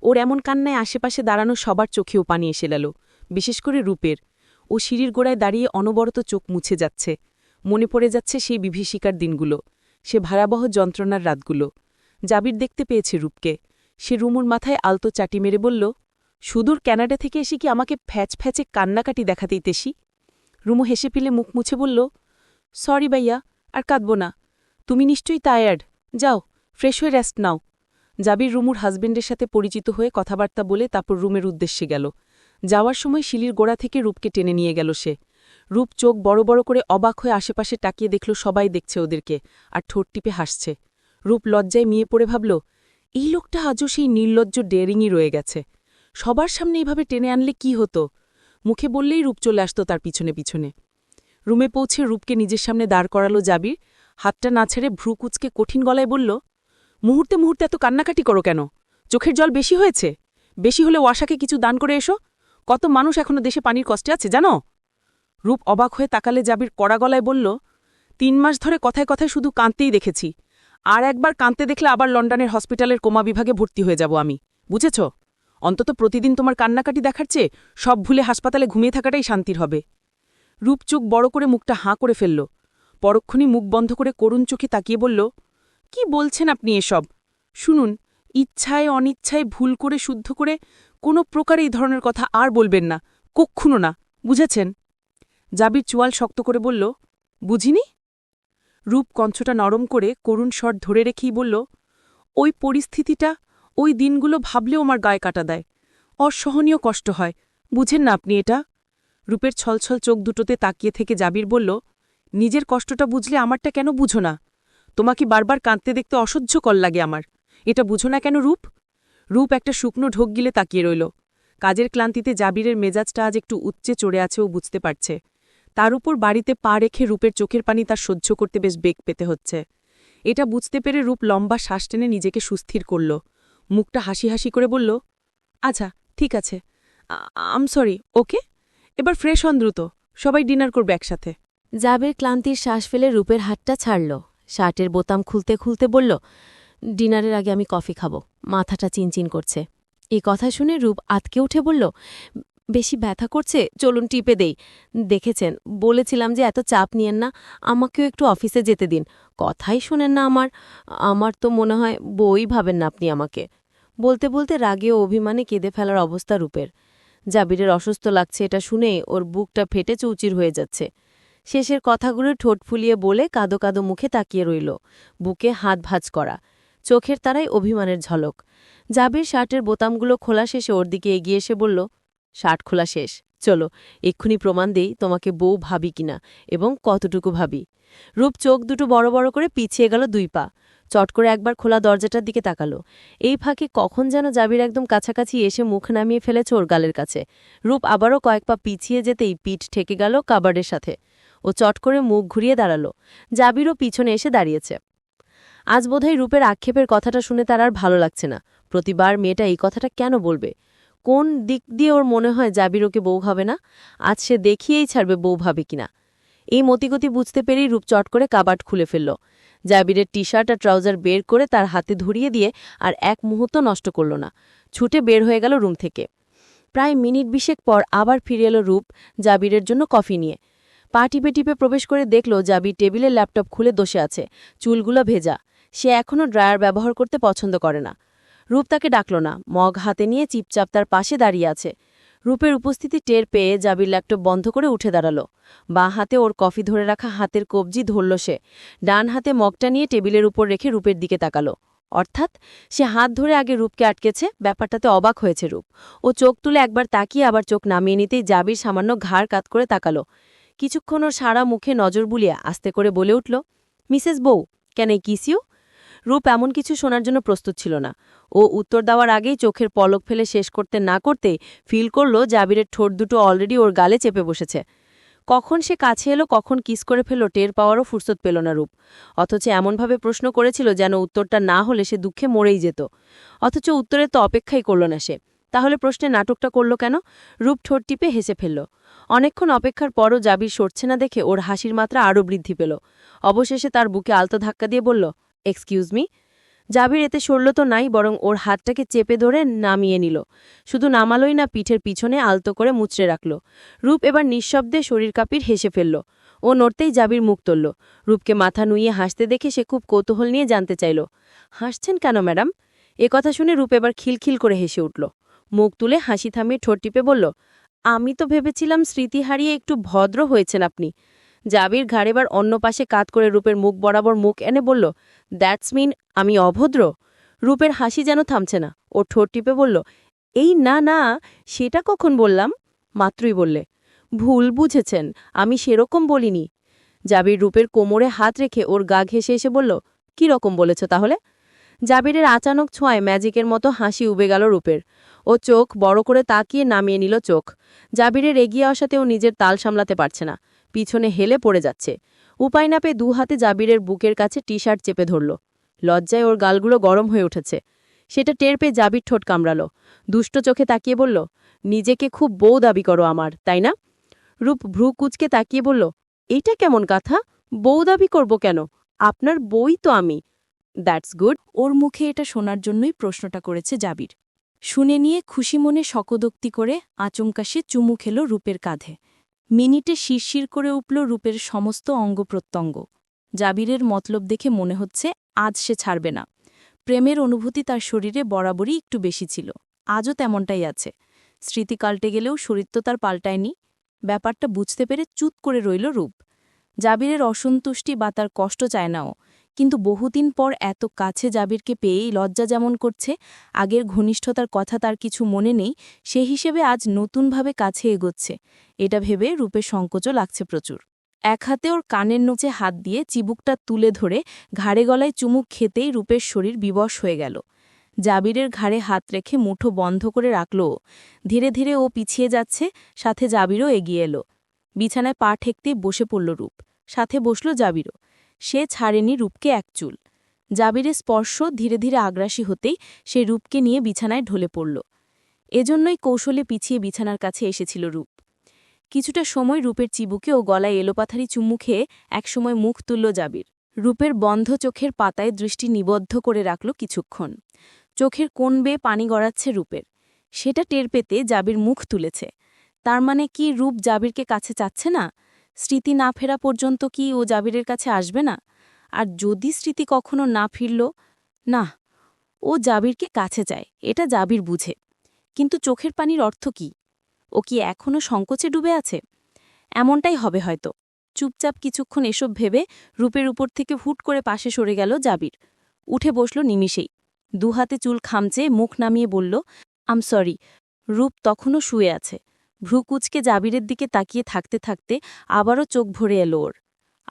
ওর এমন কান্নায় আশেপাশে দাঁড়ানো সবার চোখেও পানি এসে গেল, বিশেষ করে রূপের। ও সিঁড়ির গোড়ায় দাঁড়িয়ে অনবরত চোখ মুছে যাচ্ছে। মনে পড়ে যাচ্ছে সেই বিভীষিকার দিনগুলো, সে ভয়াবহ যন্ত্রণার রাতগুলো। জাবির দেখতে পেয়েছে রূপকে। সে রুমুর মাথায় আলতো চাটি মেরে বলল, সুদূর ক্যানাডা থেকে এসে কি আমাকে ফ্যাচ ফ্যাচে কান্নাকাটি দেখাতেই তেসি? রুমু হেসে পিলে মুখ মুছে বলল, সরি ভাইয়া, আর কাঁদব না। তুমি নিশ্চয়ই টায়ার্ড, যাও ফ্রেশ হয়ে রেস্ট নাও। জাবির রুমুর হাজবেন্ডের সাথে পরিচিত হয়ে কথাবার্তা বলে তারপর রুমের উদ্দেশ্যে গেল। যাওয়ার সময় শিলির গোড়া থেকে রূপকে টেনে নিয়ে গেল সে। রূপ চোখ বড় বড় করে অবাক হয়ে আশেপাশে তাকিয়ে দেখল সবাই দেখছে ওদেরকে, আর ঠোঁট টিপে হাসছে। রূপ লজ্জায় মিয়ে পড়ে ভাবল, এই লোকটা আজও সেই নির্লজ্জ ডেয়ারিংই রয়ে গেছে। সবার সামনে এইভাবে টেনে আনলে কি হতো? মুখে বললেই রূপ চলে আসত তার পিছনে পিছনে। রুমে পৌঁছে রূপকে নিজের সামনে দাঁড় করালো জাবির। হাতটা না ছেড়ে ভ্রু কুচকে কঠিন গলায় বলল, মুহূর্তে মুহূর্তে এত কান্নাকাটি করো কেন? চোখের জল বেশি হয়েছে? বেশি হলে ওয়াসাকে কিছু দান করে এসো। কত মানুষ এখনো দেশে পানির কষ্টে আছে জানো? রূপ অবাক হয়ে তাকালে জাবির কড়া গলায় বলল, ৩ মাস ধরে কথায় কথায় শুধু কাঁদতেই দেখেছি। আর একবার কাঁদতে দেখলে আবার লন্ডনের হসপিটালের কোমা বিভাগে ভর্তি হয়ে যাব আমি, বুঝেছ? অন্তত প্রতিদিন তোমার কান্নাকাটি দেখার চেয়ে সব ভুলে হাসপাতালে ঘুমিয়ে থাকাটাই শান্তির হবে। রূপ চোখ বড় করে মুখটা হাঁ করে ফেলল। পরক্ষণই মুখ বন্ধ করে করুণ চোখে তাকিয়ে বলল, কি বলছেন আপনি এসব? শুনুন, ইচ্ছায় অনিচ্ছায় ভুল করে শুদ্ধ করে কোনো প্রকারে এই ধরনের কথা আর বলবেন না, কক্ষুনো না, বুঝেছেন? জাবির চোয়াল শক্ত করে বলল, বুঝিনি। রূপ কঞ্চটা নরম করে করুণ স্বর ধরে রেখেই বলল, ওই পরিস্থিতিটা, ওই দিনগুলো ভাবলেও আমার গায়ে কাটা দেয়, অসহনীয় কষ্ট হয়, বুঝেন না আপনি এটা? রূপের ছলছল চোখ দুটোতে তাকিয়ে থেকে জাবির বলল, নিজের কষ্টটা বুঝলে আমারটা কেন বুঝো না? তোমাকে বারবার কাঁদতে দেখতে অসহ্যকর লাগে আমার, এটা বুঝো না কেন রূপ? রূপ একটা শুকনো ঢোক গিলে তাকিয়ে রইল। কাজের ক্লান্তিতে জাবিরের মেজাজটা আজ একটু উচ্চে চড়ে আছে ও বুঝতে পারছে। তার উপর বাড়িতে পা রেখে রূপের চোখের পানি তার সহ্য করতে বেশ বেগ পেতে হচ্ছে। এটা বুঝতে পেরে রূপ লম্বা শ্বাস টেনে নিজেকে সুস্থির করল। মুখটা হাসি হাসি করে বলল, আচ্ছা ঠিক আছে, আম সরি, ওকে, এবার ফ্রেশ হন দ্রুত, সবাই ডিনার করবে একসাথে। জাবির ক্লান্তির শ্বাস ফেলে রূপের হাতটা ছাড়ল। শার্টের বোতাম খুলতে খুলতে বলল, ডিনারের আগে আমি কফি খাবো, মাথাটা চিনচিন করছে। এই কথা শুনে রূপ আতকে উঠে বলল, বেশি ব্যথা করছে, চলুন টিপে দেই। দেখেছেন, বলেছিলাম যে এত চাপ নিয়েন না, আমাকেও একটু অফিসে যেতে দিন। কথাই শোনেন না আমার তো মনে হয় বই ভাবেন না আপনি আমাকে। বলতে বলতে রাগে ও অভিমানে কেঁদে ফেলার অবস্থা রূপের। জাবিরের অসুস্থ লাগছে এটা শুনে ওর বুকটা ফেটে চৌচির হয়ে যাচ্ছে। শেষের কথাগুলো ঠোঁট ফুলিয়ে বলে কাদো কাদো মুখে তাকিয়ে রইল, বুকে হাত ভাঁজ করা, চোখের তারায় অভিমানের ঝলক। জাবির শার্টের বোতামগুলো খোলা শেষে ওর দিকে এগিয়ে এসে বলল, শার্ট খোলা শেষ, চলো এক্ষুনি প্রমাণ দেই তোমাকে বউ ভাবি কিনা এবং কতটুকু ভাবি। রূপ চোখ দুটো বড় বড় করে পিছিয়ে গেল 2 পা, চট করে একবার খোলা দরজাটার দিকে তাকালো। এই ফাঁকে কখন যেন জাবির একদম কাছাকাছি এসে মুখ নামিয়ে ফেলেছে ওর গালের কাছে। রূপ আবারও কয়েক পা পিছিয়ে যেতেই পিঠ ঠেকে গেল কাবার্ডের সাথে। ও চট করে মুখ ঘুরিয়ে দাঁড়ালো। জাবিরও পিছনে এসে দাঁড়িয়েছে। আজ বোধহয় রূপের আক্ষেপের কথাটা শুনে তার আর ভালো লাগছে না। প্রতিবার মেয়েটা এই কথাটা কেন বলবে? কোন দিক দিয়ে ওর মনে হয় জাবির ওকে বউ ভাবে না? আজ সে দেখিয়েই ছাড়বে বউ ভাবে কিনা। এই মতিগতি বুঝতে পেরেই রূপ চট করে কাবার্ড খুলে ফেলল। জাবিরের টি শার্ট আর ট্রাউজার বের করে তার হাতে ধরিয়ে দিয়ে আর এক মুহূর্ত নষ্ট করল না, ছুটে বের হয়ে গেল রুম থেকে। প্রায় মিনিট 20 পর আবার ফিরে এলো রূপ জাবিরের জন্য কফি নিয়ে। পা টিপে টিপে প্রবেশ করে দেখল জাবির টেবিলের ল্যাপটপ খুলে বসে আছে, চুলগুলো ভেজা। সে এখনও ড্রায়ার ব্যবহার করতে পছন্দ করে না। রূপ তাকে ডাকল না, মগ হাতে নিয়ে চুপচাপ তার পাশে দাঁড়িয়ে আছে। রূপের উপস্থিতি টের পেয়ে জাবির ল্যাপটপ বন্ধ করে উঠে দাঁড়াল। বাঁ হাতে ওর কফি ধরে রাখা হাতের কবজি ধরল সে, ডান হাতে মগটা নিয়ে টেবিলের উপর রেখে রূপের দিকে তাকালো। অর্থাৎ সে হাত ধরে আগে রূপকে আটকেছে, ব্যাপারটাতে অবাক হয়েছে রূপ। ও চোখ তুলে একবার তাকিয়ে আবার চোখ নামিয়ে নিতেই জাবির সামান্য ঘাড় কাত করে তাকালো। কিছুক্ষণ ওর সারা মুখে নজর বুলিয়ে আস্তে করে বলে উঠল, মিসেস বউ, ক্যান আই কিস ইউ? রূপ এমন কিছু শোনার জন্য প্রস্তুত ছিল না। ও উত্তর দেওয়ার আগেই চোখের পলক ফেলে শেষ করতে না করতেই ফিল করল জাবিরের ঠোঁট দুটো অলরেডি ওর গালে চেপে বসেছে। কখন সে কাছে এলো, কখন কিস করে ফেলল টের পাওয়ারও ফুরসত পেল না রূপ। অথচ এমনভাবে প্রশ্ন করেছিল যেন উত্তরটা না হলে সে দুঃখে মরেই যেত। অথচ উত্তরের তো অপেক্ষাই করল না সে। তাহলে প্রশ্নে নাটকটা করল কেন? রূপ ঠোঁট টিপে হেসে ফেলল। অনেকক্ষণ অপেক্ষার পরও জাবির সরছে না দেখে ওর হাসির মাত্রা আরও বৃদ্ধি পেল। অবশেষে তার বুকে আলতো ধাক্কা দিয়ে বলল, এক্সকিউজ মি। জাবির এতে সরল তো নাই, বরং ওর হাতটাকে চেপে ধরে নামিয়ে নিল। শুধু নামালই না, পিঠের পিছনে আলতো করে মুচড়ে রাখল। রূপ এবার নিঃশব্দে শরীর কাঁপির হেসে ফেলল। ও নড়তেই জাবির মুখ তুলল। রূপকে মাথা নুইয়ে হাসতে দেখে সে খুব কৌতূহল নিয়ে জানতে চাইল, হাসছেন কেন ম্যাডাম? এ কথা শুনে রূপ এবার খিলখিল করে হেসে উঠল। মুখ তুলে হাসি থামিয়ে ঠোঁট টিপে বলল, আমি তো ভেবেছিলাম স্মৃতি হারিয়ে একটু ভদ্র হয়েছেন আপনি। জাবির ঘাড় এবার অন্য পাশে কাত করে রূপের মুখ বরাবর মুখ এনে বলল, দ্যাটস মিন আমি অভদ্র? রূপের হাসি যেন থামছে না। ও ঠোঁট টিপে বলল, এই না না, সেটা কখন বললাম? মাত্রই বললে। ভুল বুঝেছেন, আমি সেরকম বলিনি। জাবির রূপের কোমরে হাত রেখে ওর গা ঘেঁষে এসে বলল, কি রকম বলেছ তাহলে? জাবিরের আচানক ছোঁয়ায় ম্যাজিকের মতো হাসি উবে গেল রূপের। ও চোখ বড় করে তাকিয়ে নামিয়ে নিল চোখ। জাবিরের এগিয়ে আসাতেও নিজের তাল সামলাতে পারছে না, পিছনে হেলে পড়ে যাচ্ছে। উপায় না পেয়ে 2 হাতে জাবিরের বুকের কাছে টি শার্ট চেপে ধরল। লজ্জায় ওর গালগুলো গরম হয়ে উঠেছে। সেটা টের পেয়ে জাবির ঠোঁট কামড়াল। দুষ্ট চোখে তাকিয়ে বলল, নিজেকে খুব বউ দাবি করো আমার, তাই না? রূপ ভ্রু কুচকে তাকিয়ে বলল, এইটা কেমন কথা? বউ দাবি করব কেন? আপনার বই তো আমি। That's good. ওর মুখে এটা শোনার জন্যই প্রশ্নটা করেছে জাবির। শুনে নিয়ে খুশি মনে শকদোক্তি করে আচমকা সে চুমু খেল রূপের কাঁধে। মিনিটে শিরশির করে উঠল রূপের সমস্ত অঙ্গপ্রত্যঙ্গ। জাবিরের মতলব দেখে মনে হচ্ছে আজ সে ছাড়বে না। প্রেমের অনুভূতি তার শরীরে বরাবরই একটু বেশি ছিল, আজও তেমনটাই আছে। স্মৃতি কাল্টে গেলেও শরীর তো তার পাল্টায়নি। ব্যাপারটা বুঝতে পেরে চুপ করে রইল রূপ। জাবিরের অসন্তুষ্টি বা তার কষ্ট চায় নাও, কিন্তু বহুদিন পর এত কাছে জাবিরকে পেয়েই লজ্জা যেমন করছে, আগের ঘনিষ্ঠতার কথা তার কিছু মনে নেই, সে হিসেবে আজ নতুনভাবে কাছে এগোচ্ছে। এটা ভেবে রূপের সংকোচও লাগছে প্রচুর। এক হাতে ওর কানের নোচে হাত দিয়ে চিবুকটা তুলে ধরে ঘাড়ে গলায় চুমুক খেতেই রূপের শরীর বিবশ হয়ে গেল। জাবিরের ঘাড়ে হাত রেখে মুঠো বন্ধ করে রাখল ও। ধীরে ধীরে ও পিছিয়ে যাচ্ছে, সাথে জাবিরও এগিয়ে এলো। বিছানায় পা ঠেকতেই বসে পড়ল রূপ, সাথে বসল জাবিরও। সে ছাড়েনি রূপকে এক চুল। জাবিরের স্পর্শ ধীরে ধীরে আগ্রাসী হতেই সে রূপকে নিয়ে বিছানায় ঢলে পড়ল। এজন্যই কৌশলে পিছিয়ে বিছানার কাছে এসেছিল রূপ। কিছুটা সময় রূপের চিবুকে ও গলায় এলোপাথারি চুমু খেয়ে একসময় মুখ তুলল জাবির। রূপের বন্ধ চোখের পাতায় দৃষ্টি নিবদ্ধ করে রাখল কিছুক্ষণ। চোখের কোণ বেয়ে পানি গড়াচ্ছে রূপের। সেটা টের পেতে জাবির মুখ তুলেছে। তার মানে কি রূপ জাবিরকে কাছে চাচ্ছে না? স্মৃতি না ফেরা পর্যন্ত কি ও জাবিরের কাছে আসবে না? আর যদি স্মৃতি কখনো না ফিরল? না, ও জাবিরকে কাছে চায়, এটা জাবির বুঝে। কিন্তু চোখের পানির অর্থ কি? ও কি এখনও সংকোচে ডুবে আছে? এমনটাই হবে হয়তো। চুপচাপ কিছুক্ষণ এসব ভেবে রূপের উপর থেকে হুট করে পাশে সরে গেল জাবির। উঠে বসল নিমিষেই। দুহাতে চুল খামচে মুখ নামিয়ে বলল, আম সরি। রূপ তখনও শুয়ে আছে। ভ্রু কুচকে জাবিরের দিকে তাকিয়ে থাকতে থাকতে আবারও চোখ ভরে এলো ওর।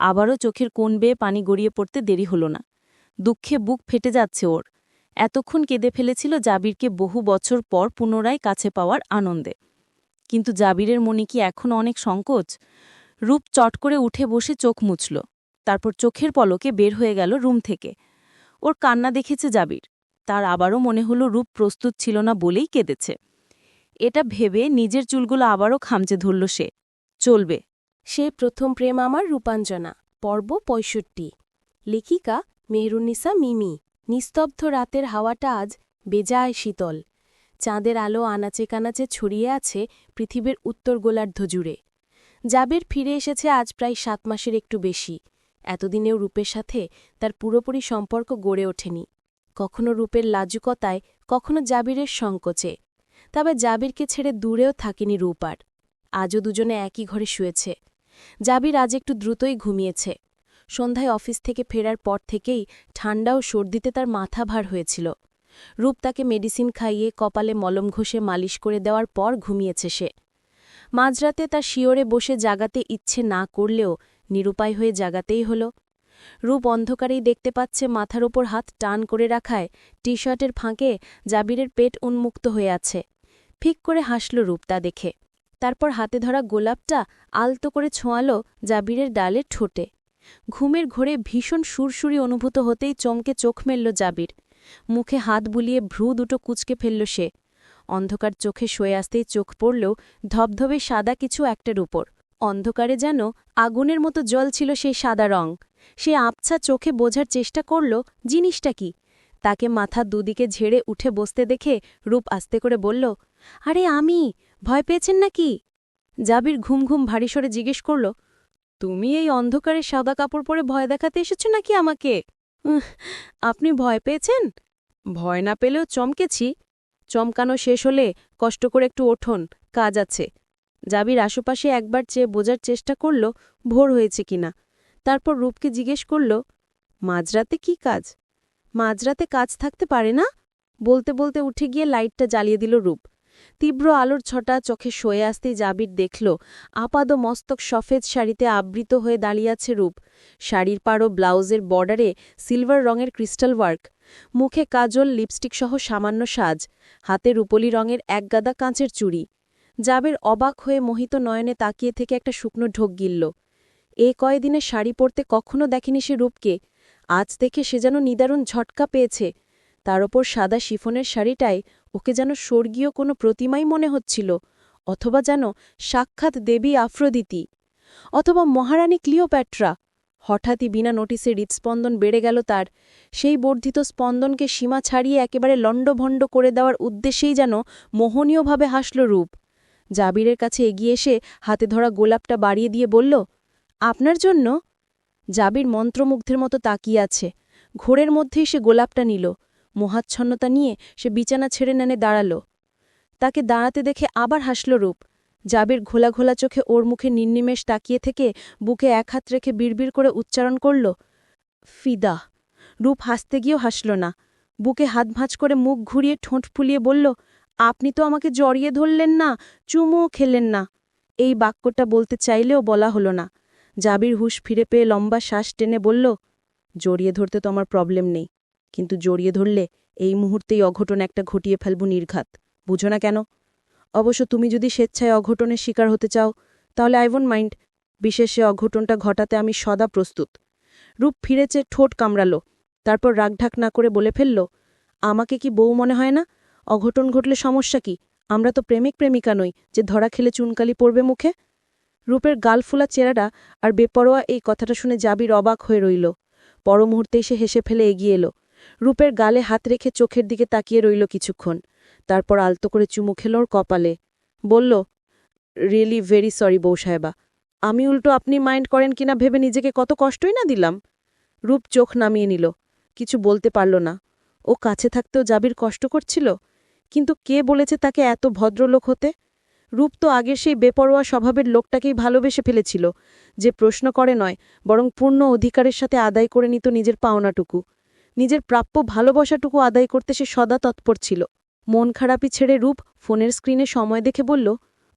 আবারও চোখের কোণ বেয়ে পানি গড়িয়ে পড়তে দেরি হল না। দুঃখে বুক ফেটে যাচ্ছে ওর। এতক্ষণ কেঁদে ফেলেছিল জাবিরকে বহু বছর পর পুনরায় কাছে পাওয়ার আনন্দে। কিন্তু জাবিরের মনে কি এখন অনেক সংকোচ? রূপ চট করে উঠে বসে চোখ মুছল। তারপর চোখের পলকে বের হয়ে গেল রুম থেকে। ওর কান্না দেখেছে জাবির। তার আবারও মনে হলো রূপ প্রস্তুত ছিল না বলেই কেঁদেছে। এটা ভেবে নিজের চুলগুলো আবারও খামচে ধরল সে। চলবে। সে প্রথম প্রেম আমার রূপাঞ্জনা, পর্ব ৬৫। লেখিকা মেহরুন্নিসা মিমি। নিস্তব্ধ রাতের হাওয়াটা আজ বেজায় শীতল। চাঁদের আলো আনাচে কানাচে ছড়িয়ে আছে পৃথিবীর উত্তর গোলার্ধ জুড়ে। জাবির ফিরে এসেছে আজ প্রায় ৭ মাসের একটু বেশি। এতদিনেও রূপের সাথে তার পুরোপুরি সম্পর্ক গড়ে ওঠেনি। কখনো রূপের লাজুকতায়, কখনো জাবিরের সংকোচে। তবে জাবিরকে ছেড়ে দূরেও থাকেনি রূপ আর। আজও দুজনে একই ঘরে শুয়েছে। জাবির আজ একটু দ্রুতই ঘুমিয়েছে। সন্ধ্যায় অফিস থেকে ফেরার পর থেকেই ঠান্ডা ও সর্দিতে তার মাথা ভার হয়েছিল। রূপ তাকে মেডিসিন খাইয়ে কপালে মলম ঘষে মালিশ করে দেওয়ার পর ঘুমিয়েছে সে। মাঝরাতে তার শিওরে বসে জাগাতে ইচ্ছে না করলেও নিরুপায় হয়ে জাগাতেই হল। রূপ অন্ধকারেই দেখতে পাচ্ছে মাথার ওপর হাত টান করে রাখায় টি শার্টের ফাঁকে জাবিরের পেট উন্মুক্ত হয়ে আছে। ফিক করে হাসল রূপ তা দেখে। তারপর হাতে ধরা গোলাপটা আলতো করে ছোঁয়ালো জাবিরের ডালের ঠোঁটে। ঘুমের ঘোরে ভীষণ সুরসুরি অনুভূত হতেই চমকে চোখ মেলল জাবির। মুখে হাত বুলিয়ে ভ্রু দুটো কুচকে ফেলল সে। অন্ধকার চোখে শুয়ে আসতেই চোখ পড়ল ধবধবে সাদা কিছু একটার উপর। অন্ধকারে যেন আগুনের মতো জল ছিল সেই সাদা রং। সে আবছা চোখে বোঝার চেষ্টা করল জিনিসটা কি। তাকে মাথা দুদিকে ঝেড়ে উঠে বসতে দেখে রূপ আস্তে করে বলল, আরে আমি, ভয় পেয়েছেন নাকি? জাবির ঘুম ঘুম ভারী স্বরে জিজ্ঞেস করল, তুমি এই অন্ধকারে সাদা কাপড় পরে ভয় দেখাতে এসেছ নাকি আমাকে? আপনি ভয় পেয়েছেন? ভয় না পেলেও চমকেছি। চমকানো শেষ হলে কষ্ট করে একটু ওঠোন, কাজ আছে। জাবির আশেপাশে একবার চেয়ে বোঝার চেষ্টা করল ভোর হয়েছে কিনা। তারপর রূপকে জিজ্ঞেস করল, মাঝরাতে কি কাজ? মাঝরাতে কাজ থাকতে পারে না? বলতে বলতে উঠে গিয়ে লাইটটা জ্বালিয়ে দিল রূপ। তীব্র আলোর ছটা চোখে শোয়ে আসতেই জাবির দেখল আপাদ মস্তক সফেদ শাড়িতে আবৃত হয়ে দাঁড়িয়ে আছে রূপ। শাড়ির পাড়ো ব্লাউজের বর্ডারে সিলভার রঙের ক্রিস্টাল ওয়ার্ক। মুখে কাজল, লিপস্টিক সহ সামান্য সাজ। হাতে রূপলি রঙের একগাদা কাঁচের চুড়ি। জাবির অবাক হয়ে মোহিত নয়নে তাকিয়ে থেকে একটা শুকনো ঢোক গিলল। এ কয়দিনে শাড়ি পরতে কখনো দেখেনি সে রূপকে। আজ দেখে সে যেন নিদারুণ ঝটকা পেয়েছে। তার ওপর সাদা শিফনের শাড়িটায় ওকে যেন স্বর্গীয় কোনো প্রতিমাই মনে হচ্ছিল, অথবা যেন সাক্ষাৎ দেবী আফ্রোদিতি, অথবা মহারানী ক্লিওপ্যাট্রা। হঠাৎই বিনা নোটিসে হৃৎস্পন্দন বেড়ে গেল তার। সেই বর্ধিত স্পন্দনকে সীমা ছাড়িয়ে একেবারে লণ্ডভণ্ড করে দেওয়ার উদ্দেশ্যেই যেন মোহনীয়ভাবে হাসল রূপ। জাবিরের কাছে এগিয়ে এসে হাতে ধরা গোলাপটা বাড়িয়ে দিয়ে বলল, আপনার জন্য। জাবির মন্ত্রমুগ্ধের মতো তাকিয়ে আছে। ঘোরের মধ্যেই সে গোলাপটা নিল। মোহাচ্ছন্নতা নিয়ে সে বিছানা ছেড়ে নেনে দাঁড়াল। তাকে দাঁড়াতে দেখে আবার হাসল রূপ। জাবির ঘোলা ঘোলা চোখে ওর মুখে নির্নিমেষ তাকিয়ে থেকে বুকে এক হাত রেখে বিড়বিড় করে উচ্চারণ করল, ফিদা। রূপ হাসতে গিয়েও হাসল না। বুকে হাত ভাঁজ করে মুখ ঘুরিয়ে ঠোঁট ফুলিয়ে বলল, আপনি তো আমাকে জড়িয়ে ধরলেন না, চুমুও খেলেন না। এই বাক্যটা বলতে চাইলেও বলা হলো না। জাবির হুঁশ ফিরে পেয়ে লম্বা শ্বাস টেনে বলল, জড়িয়ে ধরতে তো আমার প্রবলেম নেই, কিন্তু জড়িয়ে ধরলে এই মুহূর্তেই অঘটন একটা ঘটিয়ে ফেলব নির্ঘাত। বুঝো না কেন? অবশ্য তুমি যদি স্বেচ্ছায় অঘটনের শিকার হতে চাও তাহলে আই ওন্ট মাইন্ড। বিশেষে অঘটনটা ঘটাতে আমি সদা প্রস্তুত। রূপ ফিরেছে, ঠোঁট কামড়াল, তারপর রাগঢাক না করে বলে ফেলল, আমাকে কি বউ মনে হয় না? অঘটন ঘটলে সমস্যা কি? আমরা তো প্রেমিক প্রেমিকা নই যে ধরা খেলে চুনকালি পড়বে মুখে। রূপের গালফুলা চেহারা আর বেপরোয়া এই কথাটা শুনে জাবির অবাক হয়ে রইল। পর মুহূর্তেই সে হেসে ফেলে এগিয়ে এলো। রূপের গালে হাত রেখে চোখের দিকে তাকিয়ে রইল কিছুক্ষণ। তারপর আলতো করে চুমু খেল ওর কপালে। বলল, রিয়েলি ভেরি সরি বউ সাহেবা। আমি উল্টো আপনি মাইন্ড করেন কিনা ভেবে নিজেকে কত কষ্টই না দিলাম। রূপ চোখ নামিয়ে নিল, কিছু বলতে পারল না। ও কাছে থাকতেও জাবির কষ্ট করছিল, কিন্তু কে বলেছে তাকে এত ভদ্রলোক হতে? রূপ তো আগের সেই বেপরোয়া স্বভাবের লোকটাকেই ভালোবেসে ফেলেছিল, যে প্রশ্ন করে নয় বরং পূর্ণ অধিকারের সাথে আদায় করে নিত নিজের পাওনাটুকু। নিজের প্রাপ্য ভালোবাসাটুকু আদায় করতে সে সদা তৎপর ছিল। মন খারাপি ছেড়ে রূপ ফোনের স্ক্রিনে সময় দেখে বলল,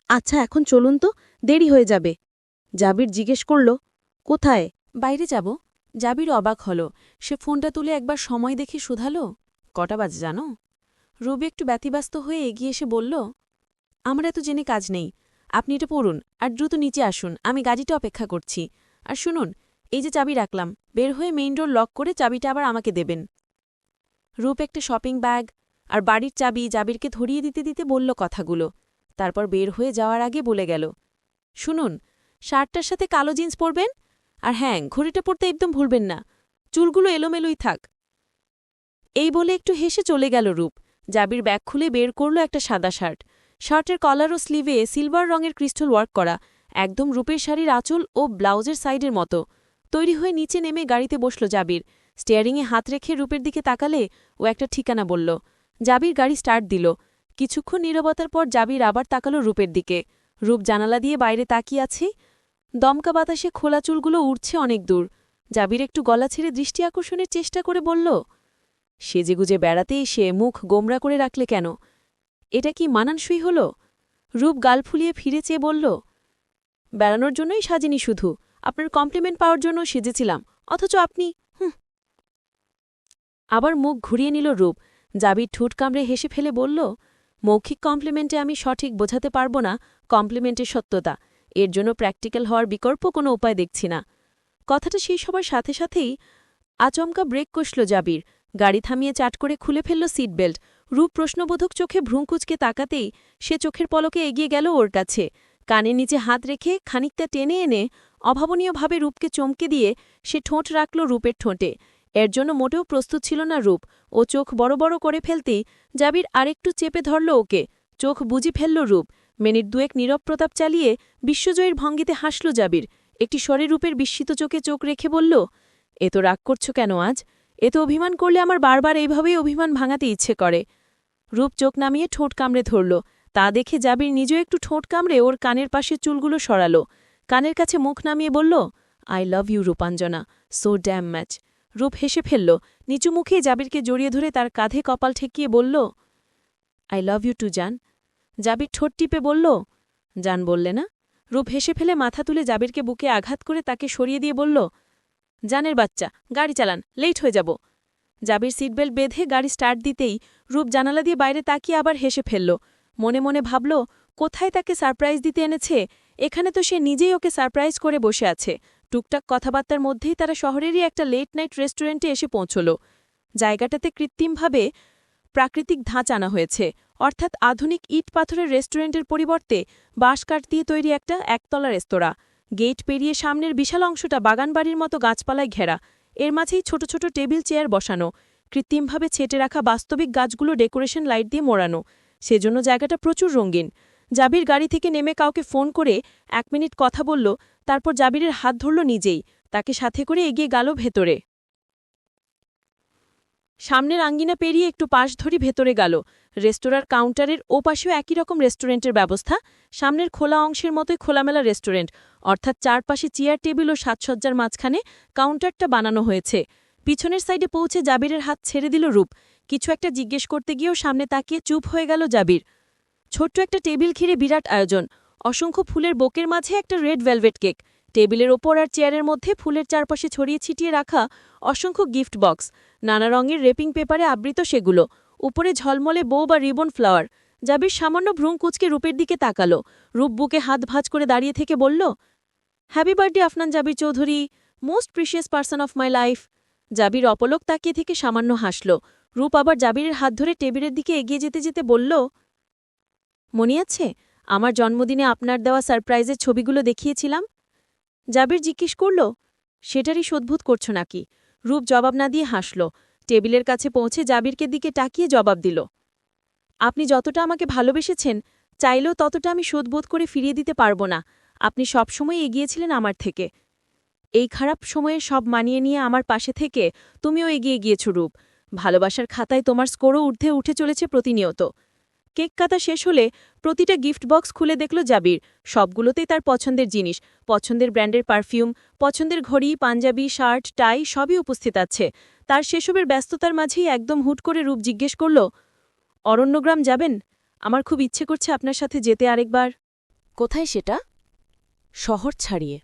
আচ্ছা এখন চলুন তো, দেরি হয়ে যাবে। জাবির জিজ্ঞেস করল, কোথায়? বাইরে যাব। জাবির অবাক হল। সে ফোনটা তুলে একবার সময় দেখে শুধালো, কটা বাজে জানো? রবি একটু ব্যতিব্যস্ত হয়ে এগিয়ে এসে বলল, আমার এত জেনে কাজ নেই। আপনি এটা পড়ুন আর দ্রুত নিচে আসুন, আমি গাড়িটা অপেক্ষা করছি। আর শুনুন, এই যে চাবি রাখলাম, বের হয়ে মেইন ডোর লক করে চাবিটা আবার আমাকে দেবেন। রূপ একটা শপিং ব্যাগ আর বাড়ির চাবি জাবিরকে ধরিয়ে দিতে দিতে বলল কথাগুলো। তারপর বের হয়ে যাওয়ার আগে বলে গেল, শুনুন, শার্টটার সাথে কালো জিন্স পরবেন, আর হ্যাঁ, ঘড়িটা পরতে একদম ভুলবেন না, চুলগুলো এলোমেলোই থাক। এই বলে একটু হেসে চলে গেল রূপ। জাবির ব্যাগ খুলে বের করল একটা সাদা শার্ট। শার্টের কলার ও স্লিভে সিলভার রঙের ক্রিস্টাল ওয়ার্ক করা, একদম রূপের শাড়ির আঁচল ও ব্লাউজের সাইডের মতো। তৈরি হয়ে নিচে নেমে গাড়িতে বসল জাবির। স্টিয়ারিংয়ে হাত রেখে রূপের দিকে তাকালে ও একটা ঠিকানা বলল। জাবির গাড়ি স্টার্ট দিল। কিছুক্ষণ নীরবতার পর জাবির আবার তাকাল রূপের দিকে। রূপ জানালা দিয়ে বাইরে তাকিয়ে আছে। দমকা বাতাসে খোলা চুলগুলো উড়ছে অনেক দূর। জাবির একটু গলা ছেড়ে দৃষ্টি আকর্ষণের চেষ্টা করে বলল, সেজেগুজে বেড়াতে এসে মুখ গোমরা করে রাখলে কেন? এটা কি মানানসই হল? রূপ গাল ফুলিয়ে ফিরে চেয়ে বলল, বেড়ানোর জন্যই সাজিনি, শুধু আপনার কমপ্লিমেন্ট পাওয়ার জন্য সেজেছিলাম, অথচ আপনি আবার মুখ ঘুরিয়ে নিল রূপ। জাবির ঠোঁট কামড়ে হেসে ফেলে বলল, মৌখিক কমপ্লিমেন্টে আমি সঠিক বোঝাতে পারব না কমপ্লিমেন্টের সত্যতা। এর জন্য প্র্যাকটিক্যাল হওয়ার বিকল্প কোনো উপায় দেখছি না। কথাটা সেই সবার সাথে সাথেই আচমকা ব্রেক কষল জাবির। গাড়ি থামিয়ে চাট করে খুলে ফেলল সিট বেল্ট। রূপ প্রশ্নবোধক চোখে ভ্রুঙ্কুচকে তাকাতেই সে চোখের পলকে এগিয়ে গেল ওর কাছে। কানের নিচে হাত রেখে খানিকটা টেনে এনে অভাবনীয়ভাবে রূপকে চমকে দিয়ে সে ঠোঁট রাখল রূপের ঠোঁটে। এর জন্য মোটেও প্রস্তুত ছিল না রূপ। ও চোখ বড় বড় করে ফেলতেই জাবির আরেকটু চেপে ধরল ওকে। চোখ বুজি ফেলল রূপ। মিনিট দুয়েক নীরব প্রতাপ চালিয়ে বিশ্বজয়ীর ভঙ্গিতে হাসল জাবির। একটি স্বরে রূপের বিস্মিত চোখে চোখ রেখে বলল, এ তো রাগ করছো কেন আজ? এ তো অভিমান করলে আমার বারবার এইভাবেই অভিমান ভাঙাতে ইচ্ছে করে। রূপ চোখ নামিয়ে ঠোঁট কামড়ে ধরল। তা দেখে জাবির নিজেও একটু ঠোঁট কামড়ে ওর কানের পাশে চুলগুলো সরাল। কানের কাছে মুখ নামিয়ে বলল, I love you Rupanjana, so damn much. Rup হেসে ফেলল। নিচু মুখে জাবিরকে জড়িয়ে ধরে তার কাঁধে কপাল ঠেকিয়ে বলল, আই লাভ ইউ টু জান। জাবির ঠোঁট টিপে বলল, জান বললে না? রূপ হেসে ফেলে মাথা তুলে জাবিরকে বুকে আঘাত করে তাকে সরিয়ে দিয়ে বলল, জানের বাচ্চা, গাড়ি চালান, লেট হয়ে যাব। জাবির সিটবেল্ট বেঁধে গাড়ি স্টার্ট দিতেই রূপ জানালা দিয়ে বাইরে তাকিয়ে আবার হেসে ফেলল। মনে মনে ভাবল, কোথায় তাকে সারপ্রাইজ দিতে এনেছে? এখানে তো সে নিজেই ওকে সারপ্রাইজ করে বসে আছে। টুকটাক কথাবার্তার মধ্যেই তারা শহরেরই একটা লেট নাইট রেস্টুরেন্টে এসে পৌঁছল। জায়গাটাতে কৃত্রিমভাবে প্রাকৃতিক ধাঁচ আনা হয়েছে, অর্থাৎ আধুনিক ইট পাথরের রেস্টুরেন্টের পরিবর্তে বাঁশ কাঠ দিয়ে তৈরি একটা একতলা রেস্তোরাঁ। গেট পেরিয়ে সামনের বিশাল অংশটা বাগানবাড়ির মতো গাছপালায় ঘেরা। এর মাঝেই ছোট ছোট টেবিল চেয়ার বসানো, কৃত্রিমভাবে ছেটে রাখা বাস্তবিক গাছগুলো ডেকোরেশন লাইট দিয়ে মোড়ানো। সেজন্য জায়গাটা প্রচুর রঙিন। জাবির গাড়ি থেকে নেমে কাউকে ফোন করে 1 মিনিট কথা বলল, তারপর জাবিরের হাত ধরল নিজেই, তাকে সাথে করে এগিয়ে গেল ভেতরে। সামনের আঙ্গিনা পেরিয়ে একটু পাশ ধরি ভেতরে গেল। রেস্তোরাঁর কাউন্টারের ওপাশেও একই রকম রেস্টুরেন্টের ব্যবস্থা, সামনের খোলা অংশের মতোই খোলামেলা রেস্টুরেন্ট, অর্থাৎ চারপাশে চেয়ার টেবিল ও সাজসজ্জার মাঝখানে কাউন্টারটা বানানো হয়েছে। পিছনের সাইডে পৌঁছে জাবিরের হাত ছেড়ে দিল রূপ। কিছু একটা জিজ্ঞেস করতে গিয়েও সামনে তাকিয়ে চুপ হয়ে গেল জাবির। ছোট্ট একটা টেবিল ঘিরে বিরাট আয়োজন, অসংখ্য ফুলের বোকের মাঝে একটা রেড ভেলভেট কেক, টেবিলের ওপর আর চেয়ারের মধ্যে ফুলের চারপাশে ছড়িয়ে ছিটিয়ে রাখা অসংখ্য গিফট বক্স, নানা রঙের রেপিং পেপারে আবৃত সেগুলো, উপরে ঝলমলে বো বা রিবন ফ্লাওয়ার। জাবির সামান্য ভ্রুং কুচকে রূপের দিকে তাকালো। রূপ বুকে হাত ভাঁজ করে দাঁড়িয়ে থেকে বলল, happy birthday Afnan Jabir Chowdhury, most precious person of my life. Jabir অপলক তাকিয়ে থেকে সামান্য হাসল। রূপ আবার জাবিরের হাত ধরে টেবিলের দিকে এগিয়ে যেতে যেতে বলল, মনে আছে আমার জন্মদিনে আপনার দেওয়া সারপ্রাইজের ছবিগুলো দেখিয়েছিলাম? জাবির জিজ্ঞেস করল, সেটারই শোধবোধ করছো নাকি? রূপ জবাব না দিয়ে হাসল। টেবিলের কাছে পৌঁছে জাবিরকে দিকে তাকিয়ে জবাব দিল, আপনি যতটা আমাকে ভালোবেসেছেন, চাইলেও ততটা আমি শোধবোধ করে ফিরিয়ে দিতে পারব না। আপনি সবসময় এগিয়েছিলেন আমার থেকে। এই খারাপ সময়ে সব মানিয়ে নিয়ে আমার পাশে থেকে তুমিও এগিয়ে গিয়েছ রূপ। ভালোবাসার খাতায় তোমার স্কোরও ঊর্ধ্বে উঠে চলেছে প্রতিনিয়ত। কেক কাটা শেষ হলে প্রতিটা গিফট বক্স খুলে দেখল জাবির। সবগুলোতেই তার পছন্দের জিনিস, পছন্দের ব্র্যান্ডের পারফিউম, পছন্দের ঘড়ি, পাঞ্জাবি, শার্ট, টাই সবই উপস্থিত আছে। তার সেসবের ব্যস্ততার মাঝেই একদম হুট করে রূপ জিজ্ঞেস করল, অরণ্যগ্রাম যাবেন? আমার খুব ইচ্ছে করছে আপনার সাথে যেতে আরেকবার। কোথায় সেটা? শহর ছাড়িয়ে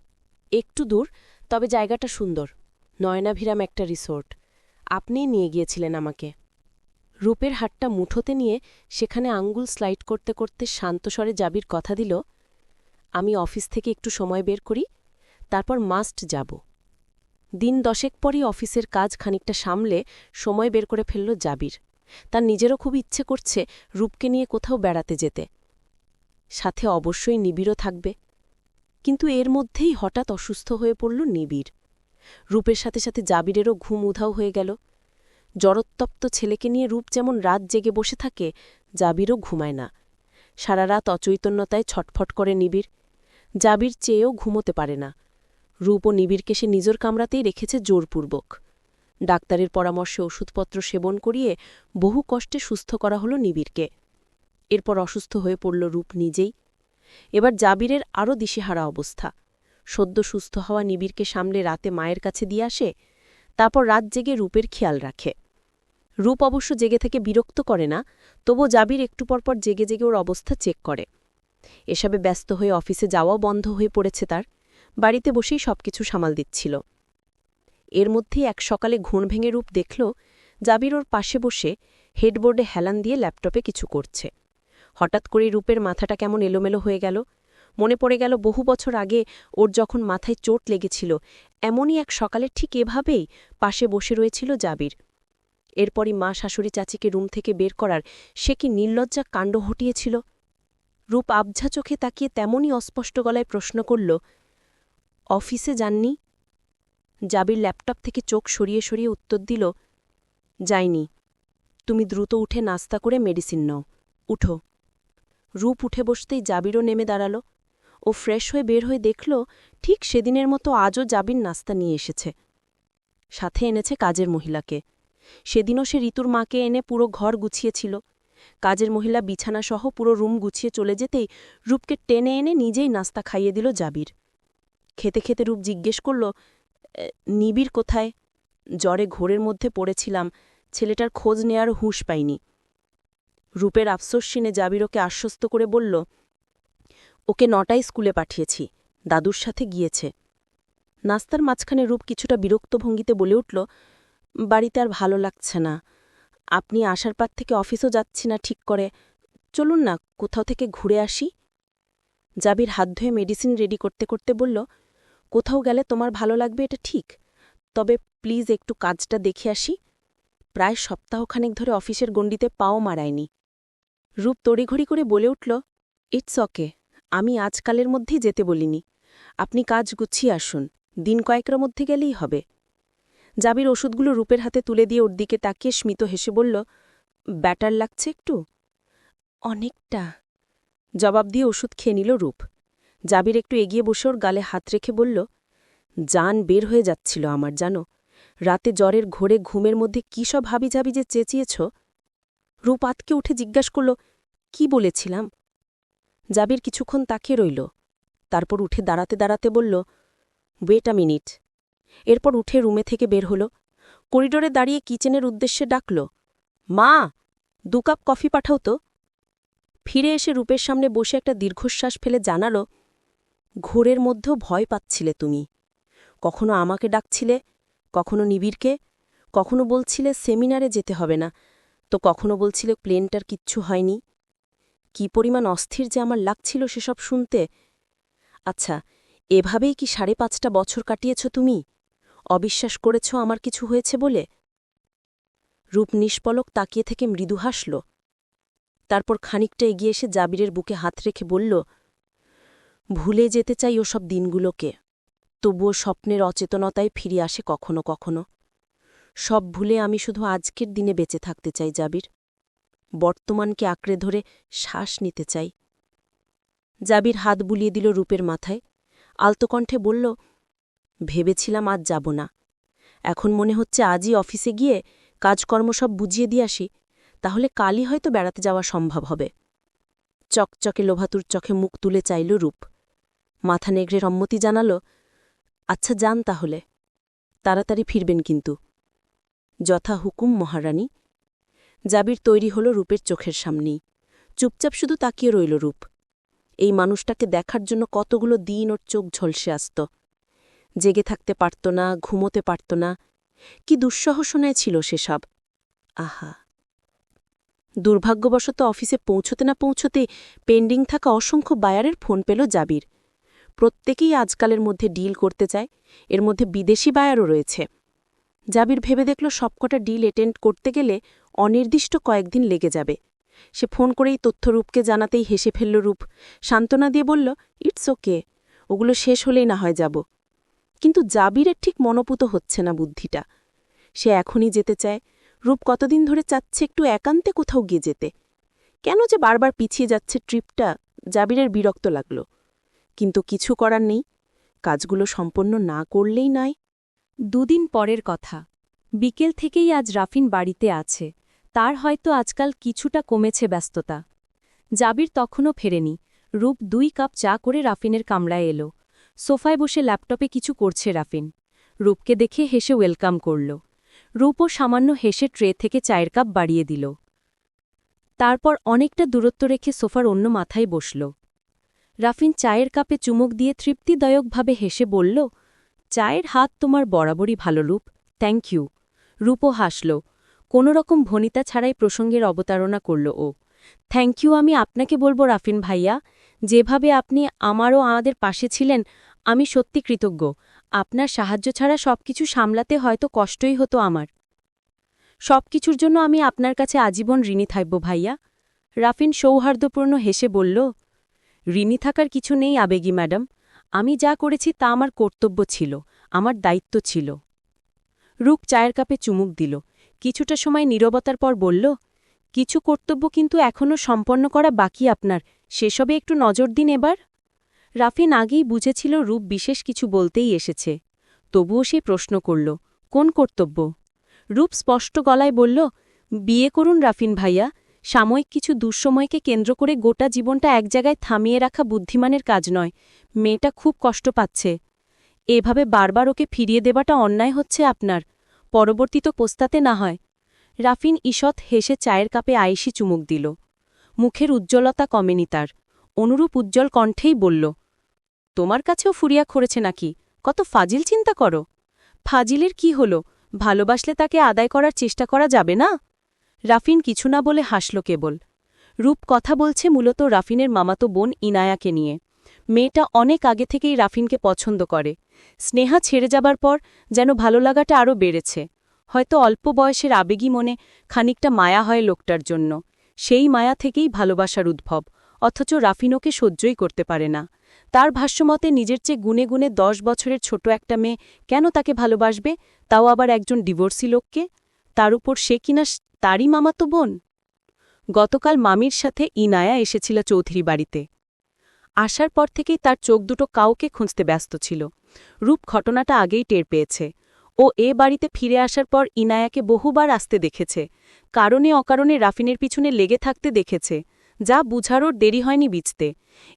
একটু দূর, তবে জায়গাটা সুন্দর। নয়নাভিরাম একটা রিসোর্ট। আপনিই নিয়ে গিয়েছিলেন আমাকে। রূপের হাতটা মুঠোতে নিয়ে সেখানে আঙ্গুল স্লাইড করতে করতে শান্তস্বরে জাবির কথা দিল, আমি অফিস থেকে একটু সময় বের করি, তারপর মাস্ট যাব। দিন 10 পরই অফিসের কাজ খানিকটা সামলে সময় বের করে ফেলল জাবির। তার নিজেরও খুব ইচ্ছে করছে রূপকে নিয়ে কোথাও বেড়াতে যেতে, সাথে অবশ্যই নিবিড়ও থাকবে। কিন্তু এর মধ্যেই হঠাৎ অসুস্থ হয়ে পড়ল নিবিড়। রূপের সাথে সাথে জাবিরেরও ঘুম উধাও হয়ে গেল। জড়োত্তপ্ত ছেলেকে নিয়ে রূপ যেমন রাত জেগে বসে থাকে, জাবিরও ঘুমায় না। সারা রাত অচৈতন্যতায় ছটফট করে নিবিড়। জাবির চেয়েও ঘুমোতে পারে না। রূপ ও নিবিড়কে সে নিজের কামরাতেই রেখেছে জোরপূর্বক। ডাক্তারের পরামর্শে ওষুধপত্র সেবন করিয়ে বহু কষ্টে সুস্থ করা হল নিবিড়কে। এরপর অসুস্থ হয়ে পড়ল রূপ নিজেই। এবার জাবিরের আরও দিশেহারা অবস্থা। সদ্য সুস্থ হওয়া নিবিড়কে সামলে রাতে মায়ের কাছে দিয়ে আসে, তারপর রাত জেগে রূপের খেয়াল রাখে। রূপ অবশ্য জেগে থেকে বিরক্ত করে না, তবু জাবির একটু পরপর জেগে জেগে ওর অবস্থা চেক করে। এসবে ব্যস্ত হয়ে অফিসে যাওয়াও বন্ধ হয়ে পড়েছে তার। বাড়িতে বসেই সবকিছু সামাল দিচ্ছিল। এর মধ্যেই এক সকালে ঘুম ভেঙে রূপ দেখল জাবির ওর পাশে বসে হেডবোর্ডে হেলান দিয়ে ল্যাপটপে কিছু করছে। হঠাৎ করে রূপের মাথাটা কেমন এলোমেলো হয়ে গেল। মনে পড়ে গেল বহু বছর আগে ওর যখন মাথায় চোট লেগেছিল, এমনই এক সকালে ঠিক এভাবেই পাশে বসে রয়েছিল জাবির। এরপরই মা শাশুড়ি চাচিকে রুম থেকে বের করার সে কি নির্লজ্জা কাণ্ড ঘটিয়েছিল। রূপ আবঝা চোখে তাকিয়ে তেমনই অস্পষ্ট গলায় প্রশ্ন করল, অফিসে যাননি? জাবির ল্যাপটপ থেকে চোখ সরিয়ে সরিয়ে উত্তর দিল, যাইনি। তুমি দ্রুত উঠে নাস্তা করে মেডিসিন নাও, উঠো। রূপ উঠে বসতেই জাবিরও নেমে দাঁড়াল। ও ফ্রেশ হয়ে বের হয়ে দেখল ঠিক সেদিনের মতো আজও জাবির নাস্তা নিয়ে এসেছে। সাথে এনেছে কাজের মহিলাকে। সেদিনও সে ঋতুর মাকে এনে পুরো ঘর গুছিয়েছিল। কাজের মহিলা বিছানাসহ পুরো রুম গুছিয়ে চলে যেতেই রূপকে টেনে এনে নিজেই নাস্তা খাইয়ে দিল জাবির। খেতে খেতে রূপ জিজ্ঞেস করল, নিবিড় কোথায়? জ্বরে ঘোরের মধ্যে পড়েছিলাম, ছেলেটার খোঁজ নেয়ার হুঁশ পাইনি। রূপের আফসোস শুনে জাবির ওকে আশ্বস্ত করে বলল, ওকে 9টায় স্কুলে পাঠিয়েছি, দাদুর সাথে গিয়েছে। নাস্তার মাঝখানে রূপ কিছুটা বিরক্ত ভঙ্গিতে বলে উঠল, বাড়িতে আর ভালো লাগছে না। আপনি আসার পর থেকে অফিসও যাচ্ছি না ঠিক করে, চলুন না কোথাও থেকে ঘুরে আসি। জাবির হাত ধুয়ে মেডিসিন রেডি করতে করতে বলল, কোথাও গেলে তোমার ভালো লাগবে এটা ঠিক, তবে প্লিজ একটু কাজটা দেখে আসি। প্রায় সপ্তাহখানেক ধরে অফিসের গণ্ডিতে পাও মারায়নি। রূপ তড়িঘড়ি করে বলে উঠল, ইটস ওকে, আমি আজকালের মধ্যেই যেতে বলিনি। আপনি কাজ গুছিয়ে আসুন, দিন কয়েকের মধ্যে গেলেই হবে। জাবির ওষুধগুলো রূপের হাতে তুলে দিয়ে ওর দিকে তাকিয়ে স্মিত হেসে বলল, ব্যাটার লাগছে একটু? অনেকটা। জবাব দিয়ে ওষুধ খেয়ে নিল রূপ। জাবির একটু এগিয়ে বসে ওর গালে হাত রেখে বলল, জান বের হয়ে যাচ্ছিল আমার, জানো। রাতে জ্বরের ঘোরে ঘুমের মধ্যে কী সব হাবিজাবি যে চেঁচিয়েছ। রূপ আতকে উঠে জিজ্ঞাসা করল, কি বলেছিলাম? জাবির কিছুক্ষণ তাকিয়ে রইল, তারপর উঠে দাঁড়াতে দাঁড়াতে বলল, ওয়েট আ মিনিট। এরপর উঠে রুমে থেকে বের হল। করিডোরে দাঁড়িয়ে কিচেনের উদ্দেশ্যে ডাকল, মা, 2 কাপ কফি পাঠাও তো। ফিরে এসে রূপের সামনে বসে একটা দীর্ঘশ্বাস ফেলে জানাল, ঘোরের মধ্যেও ভয় পাচ্ছিলে তুমি। কখনো আমাকে ডাকছিলে, কখনো নিবিড়কে, কখনো বলছিলে সেমিনারে যেতে হবে না, তো কখনো বলছিলে প্লেনটার কিচ্ছু হয়নি। কি পরিমাণ অস্থির যে আমার লাগছিল সেসব শুনতে। আচ্ছা, এভাবেই কি 5.5 বছর কাটিয়েছ তুমি? অবিশ্বাস করেছ আমার কিছু হয়েছে বলে? রূপ নিষ্পলক তাকিয়ে থেকে মৃদু হাসল। তারপর খানিকটা এগিয়ে এসে জাবিরের বুকে হাত রেখে বলল, ভুলে যেতে চাই ওসব দিনগুলোকে, তবুও স্বপ্নের অচেতনতায় ফিরে আসে কখনো কখনো। সব ভুলে আমি শুধু আজকের দিনে বেঁচে থাকতে চাই জাবির, বর্তমানকে আঁকড়ে ধরে শ্বাস নিতে চাই। জাবির হাত বুলিয়ে দিল রূপের মাথায়, আলতো কণ্ঠে বলল, ভেবেছিলাম আজ যাব না, এখন মনে হচ্ছে আজই অফিসে গিয়ে কাজকর্ম সব বুঝিয়ে দিয়ে আসি, তাহলে কালই হয়তো বেড়াতে যাওয়া সম্ভব হবে। চকচকে লোভাতুর চোখে মুখ তুলে চাইল রূপ। মাথা নেগড়ে সম্মতি জানাল, আচ্ছা যান তাহলে, তাড়াতাড়ি ফিরবেন কিন্তু। যথা হুকুম মহারানী। জাবির তৈরি হল রূপের চোখের সামনেই। চুপচাপ শুধু তাকিয়ে রইল রূপ। এই মানুষটাকে দেখার জন্য কতগুলো দিন ওর চোখ ঝলসে আসত। জেগে থাকতে পারত না, ঘুমোতে পারত না। কি দুঃসহ শোনায় ছিল সেসব। আহা! দুর্ভাগ্যবশত অফিসে পৌঁছতে না পৌঁছতে পেন্ডিং থাকা অসংখ্য বায়ারের ফোন পেল জাবির। প্রত্যেকেই আজকালের মধ্যে ডিল করতে চায়, এর মধ্যে বিদেশি বায়ারও রয়েছে। জাবির ভেবে দেখল সবকটা ডিল অ্যাটেন্ড করতে গেলে অনির্দিষ্ট কয়েকদিন লেগে যাবে। সে ফোন করেই তথ্য রূপকে জানাতেই হেসে ফেলল রূপ, সান্ত্বনা দিয়ে বলল, ইটস ওকে, ওগুলো শেষ হলেই না হয় যাব। কিন্তু জাবিরের ঠিক মনোপুত হচ্ছে না বুদ্ধিটা। সে এখনই যেতে চায়। রূপ কতদিন ধরে চাচ্ছে একটু একান্তে কোথাও গিয়ে যেতে। কেন যে বারবার পিছিয়ে যাচ্ছে ট্রিপটা, জাবিরের বিরক্ত লাগল। কিন্তু কিছু করার নেই, কাজগুলো সম্পন্ন না করলেই নয়। 2 দিন পরের কথা। বিকেল থেকেই আজ রাফিন বাড়িতে আছে। তার হয়তো আজকাল কিছুটা কমেছে ব্যস্ততা। জাবির তখনও ফেরেনি। রূপ 2 কাপ চা করে রাফিনের কামরায় এলো। সোফায় বসে ল্যাপটপে কিছু করছে রাফিন। রূপকে দেখে হেসে ওয়েলকাম করল। রূপও সামান্য হেসে ট্রে থেকে চায়ের কাপ বাড়িয়ে দিল। তারপর অনেকটা দূরত্ব রেখে সোফার অন্য মাথায় বসল। রাফিন চায়ের কাপে চুমুক দিয়ে তৃপ্তিদায়কভাবে হেসে বলল, চায়ের হাত তোমার বরাবরই ভালো রূপ, থ্যাংক ইউ। রূপও হাসল। কোনোরকম ভনিতা ছাড়াই প্রসঙ্গের অবতারণা করল ও। থ্যাংক ইউ আমি আপনাকে বলবো রাফিন ভাইয়া, যেভাবে আপনি আমারও আমাদের পাশে ছিলেন, আমি সত্যি কৃতজ্ঞ। আপনার সাহায্য ছাড়া সবকিছু সামলাতে হয়তো কষ্টই হতো আমার। সবকিছুর জন্য আমি আপনার কাছে আজীবন ঋণী থাকব ভাইয়া। রাফিন সৌহার্দ্যপূর্ণ হেসে বলল, ঋণী থাকার কিছু নেই আবেগী ম্যাডাম, আমি যা করেছি তা আমার কর্তব্য ছিল, আমার দায়িত্ব ছিল। রূপ চায়ের কাপে চুমুক দিল। কিছুটা সময় নীরবতার পর বলল, কিছু কর্তব্য কিন্তু এখনও সম্পন্ন করা বাকি আপনার, সেসবে একটু নজর দিন এবার। রাফিন আগেই বুঝেছিল রূপ বিশেষ কিছু বলতেই এসেছে, তবুও সে প্রশ্ন করল, কোন কর্তব্য? রূপ স্পষ্ট গলায় বলল, বিয়ে করুন রাফিন ভাইয়া, সাময়িক কিছু দুঃসময়কে কেন্দ্র করে গোটা জীবনটা এক জায়গায় থামিয়ে রাখা বুদ্ধিমানের কাজ নয়। মেয়েটা খুব কষ্ট পাচ্ছে, এভাবে বারবার ওকে ফিরিয়ে দেওয়াটা অন্যায় হচ্ছে আপনার, পরবর্তী তো পোস্তাতে না হয়। রাফিন ঈষৎ হেসে চায়ের কাপে আয়েসি চুমুক দিল। মুখের উজ্জ্বলতা কমেনি তার, অনুরূপ উজ্জ্বল কণ্ঠেই বলল, তোমার কাছেও ফুরিয়া খড়েছে নাকি? কত ফাজিল চিন্তা করো। ফাজিলের কি হল, ভালোবাসলে তাকে আদায় করার চেষ্টা করা যাবে না? রাফিন কিছু না বলে হাসল কেবল। রূপ কথা বলছে মূলত রাফিনের মামাতো বোন ইনায়াকে নিয়ে। মেয়েটা অনেক আগে থেকেই রাফিনকে পছন্দ করে। স্নেহা ছেড়ে যাবার পর যেন ভালো লাগাটা আরও বেড়েছে। হয়তো অল্প বয়সের আবেগী মনে খানিকটা মায়া হয় লোকটার জন্য, সেই মায়া থেকেই ভালোবাসার উদ্ভব। অথচ রাফিন ওকে সহ্যই করতে পারে না। তার ভাষ্যমতে নিজের চেয়ে গুনে গুনে 10 বছরের ছোট একটা মেয়ে কেন তাকে ভালোবাসবে, তাও আবার একজন ডিভোর্সি লোককে, তার উপর সে কিনা তারই মামাতো বোন। গতকাল মামির সাথে ইনায়া এসেছিল চৌধুরী বাড়িতে। আসার পর থেকেই তার চোখ দুটো কাউকে খুঁজতে ব্যস্ত ছিল। রূপ ঘটনাটা আগেই টের পেয়েছে। ও এ বাড়িতে ফিরে আসার পর ইনায়াকে বহুবার আসতে দেখেছে, কারণে অকারণে রাফিনের পিছনে লেগে থাকতে দেখেছে, যা বুঝারও দেরি হয়নি বিচতে।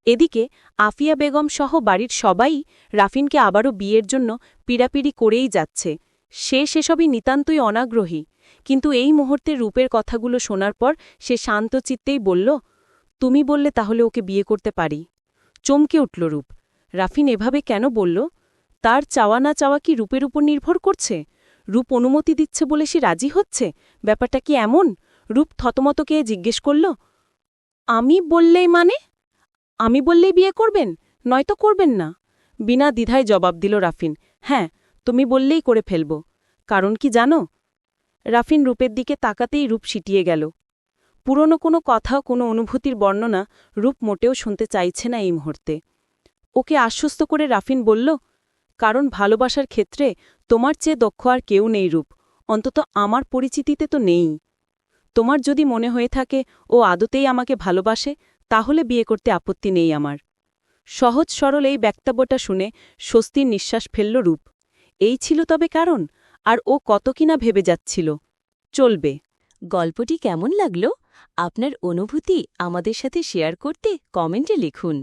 এদিকে আফিয়া বেগম সহ বাড়ির সবাই রাফিনকে আবারও বিয়ের জন্য পীড়াপিড়ি করেই যাচ্ছে। সে সেসবই নিতান্তই অনাগ্রহী, কিন্তু এই মুহূর্তে রূপের কথাগুলো শোনার পর সে শান্ত চিত্তেই বলল, তুমি বললে তাহলে ওকে বিয়ে করতে পারি। চমকে উঠল রূপ। রাফিন এভাবে কেন বলল? তার চাওয়া না চাওয়া কি রূপের উপর নির্ভর করছে? রূপ অনুমতি দিচ্ছে বলে সে রাজি হচ্ছে? ব্যাপারটা কি এমন? রূপ থতমতকে জিজ্ঞেস করল, আমি বললেই মানে? আমি বললেই বিয়ে করবেন, নয়তো করবেন না? বিনা দ্বিধায় জবাব দিল রাফিন, হ্যাঁ, তুমি বললেই করে ফেলব। কারণ কি জানো? রাফিন রূপের দিকে তাকাতেই রূপ সিটিয়ে গেল। পুরনো কোনো কথা, কোনো অনুভূতির বর্ণনা রূপ মোটেও শুনতে চাইছে না এই মুহূর্তে। ওকে আশ্বস্ত করে রাফিন বলল, কারণ ভালোবাসার ক্ষেত্রে তোমার চেয়ে দক্ষ আর কেউ নেই রূপ, অন্তত আমার পরিচিতিতে তো নেই। তোমার যদি মনে হয়ে থাকে ও আদতেই আমাকে ভালোবাসে, তাহলে বিয়ে করতে আপত্তি নেই আমার। সহজ সরল এই বক্তব্যটা শুনে স্বস্তির নিঃশ্বাস ফেলল রূপ। এই ছিল তবে কারণ, আর ও কত কিনা ভেবে যাচ্ছিল। চলবে। গল্পটি কেমন লাগলো? আপনার অনুভূতি আমাদের সাথে শেয়ার করতে কমেন্টে লিখুন।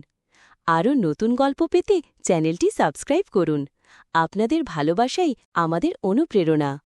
আরও নতুন গল্প পেতে চ্যানেলটি সাবস্ক্রাইব করুন। আপনাদের ভালোবাসাই আমাদের অনুপ্রেরণা।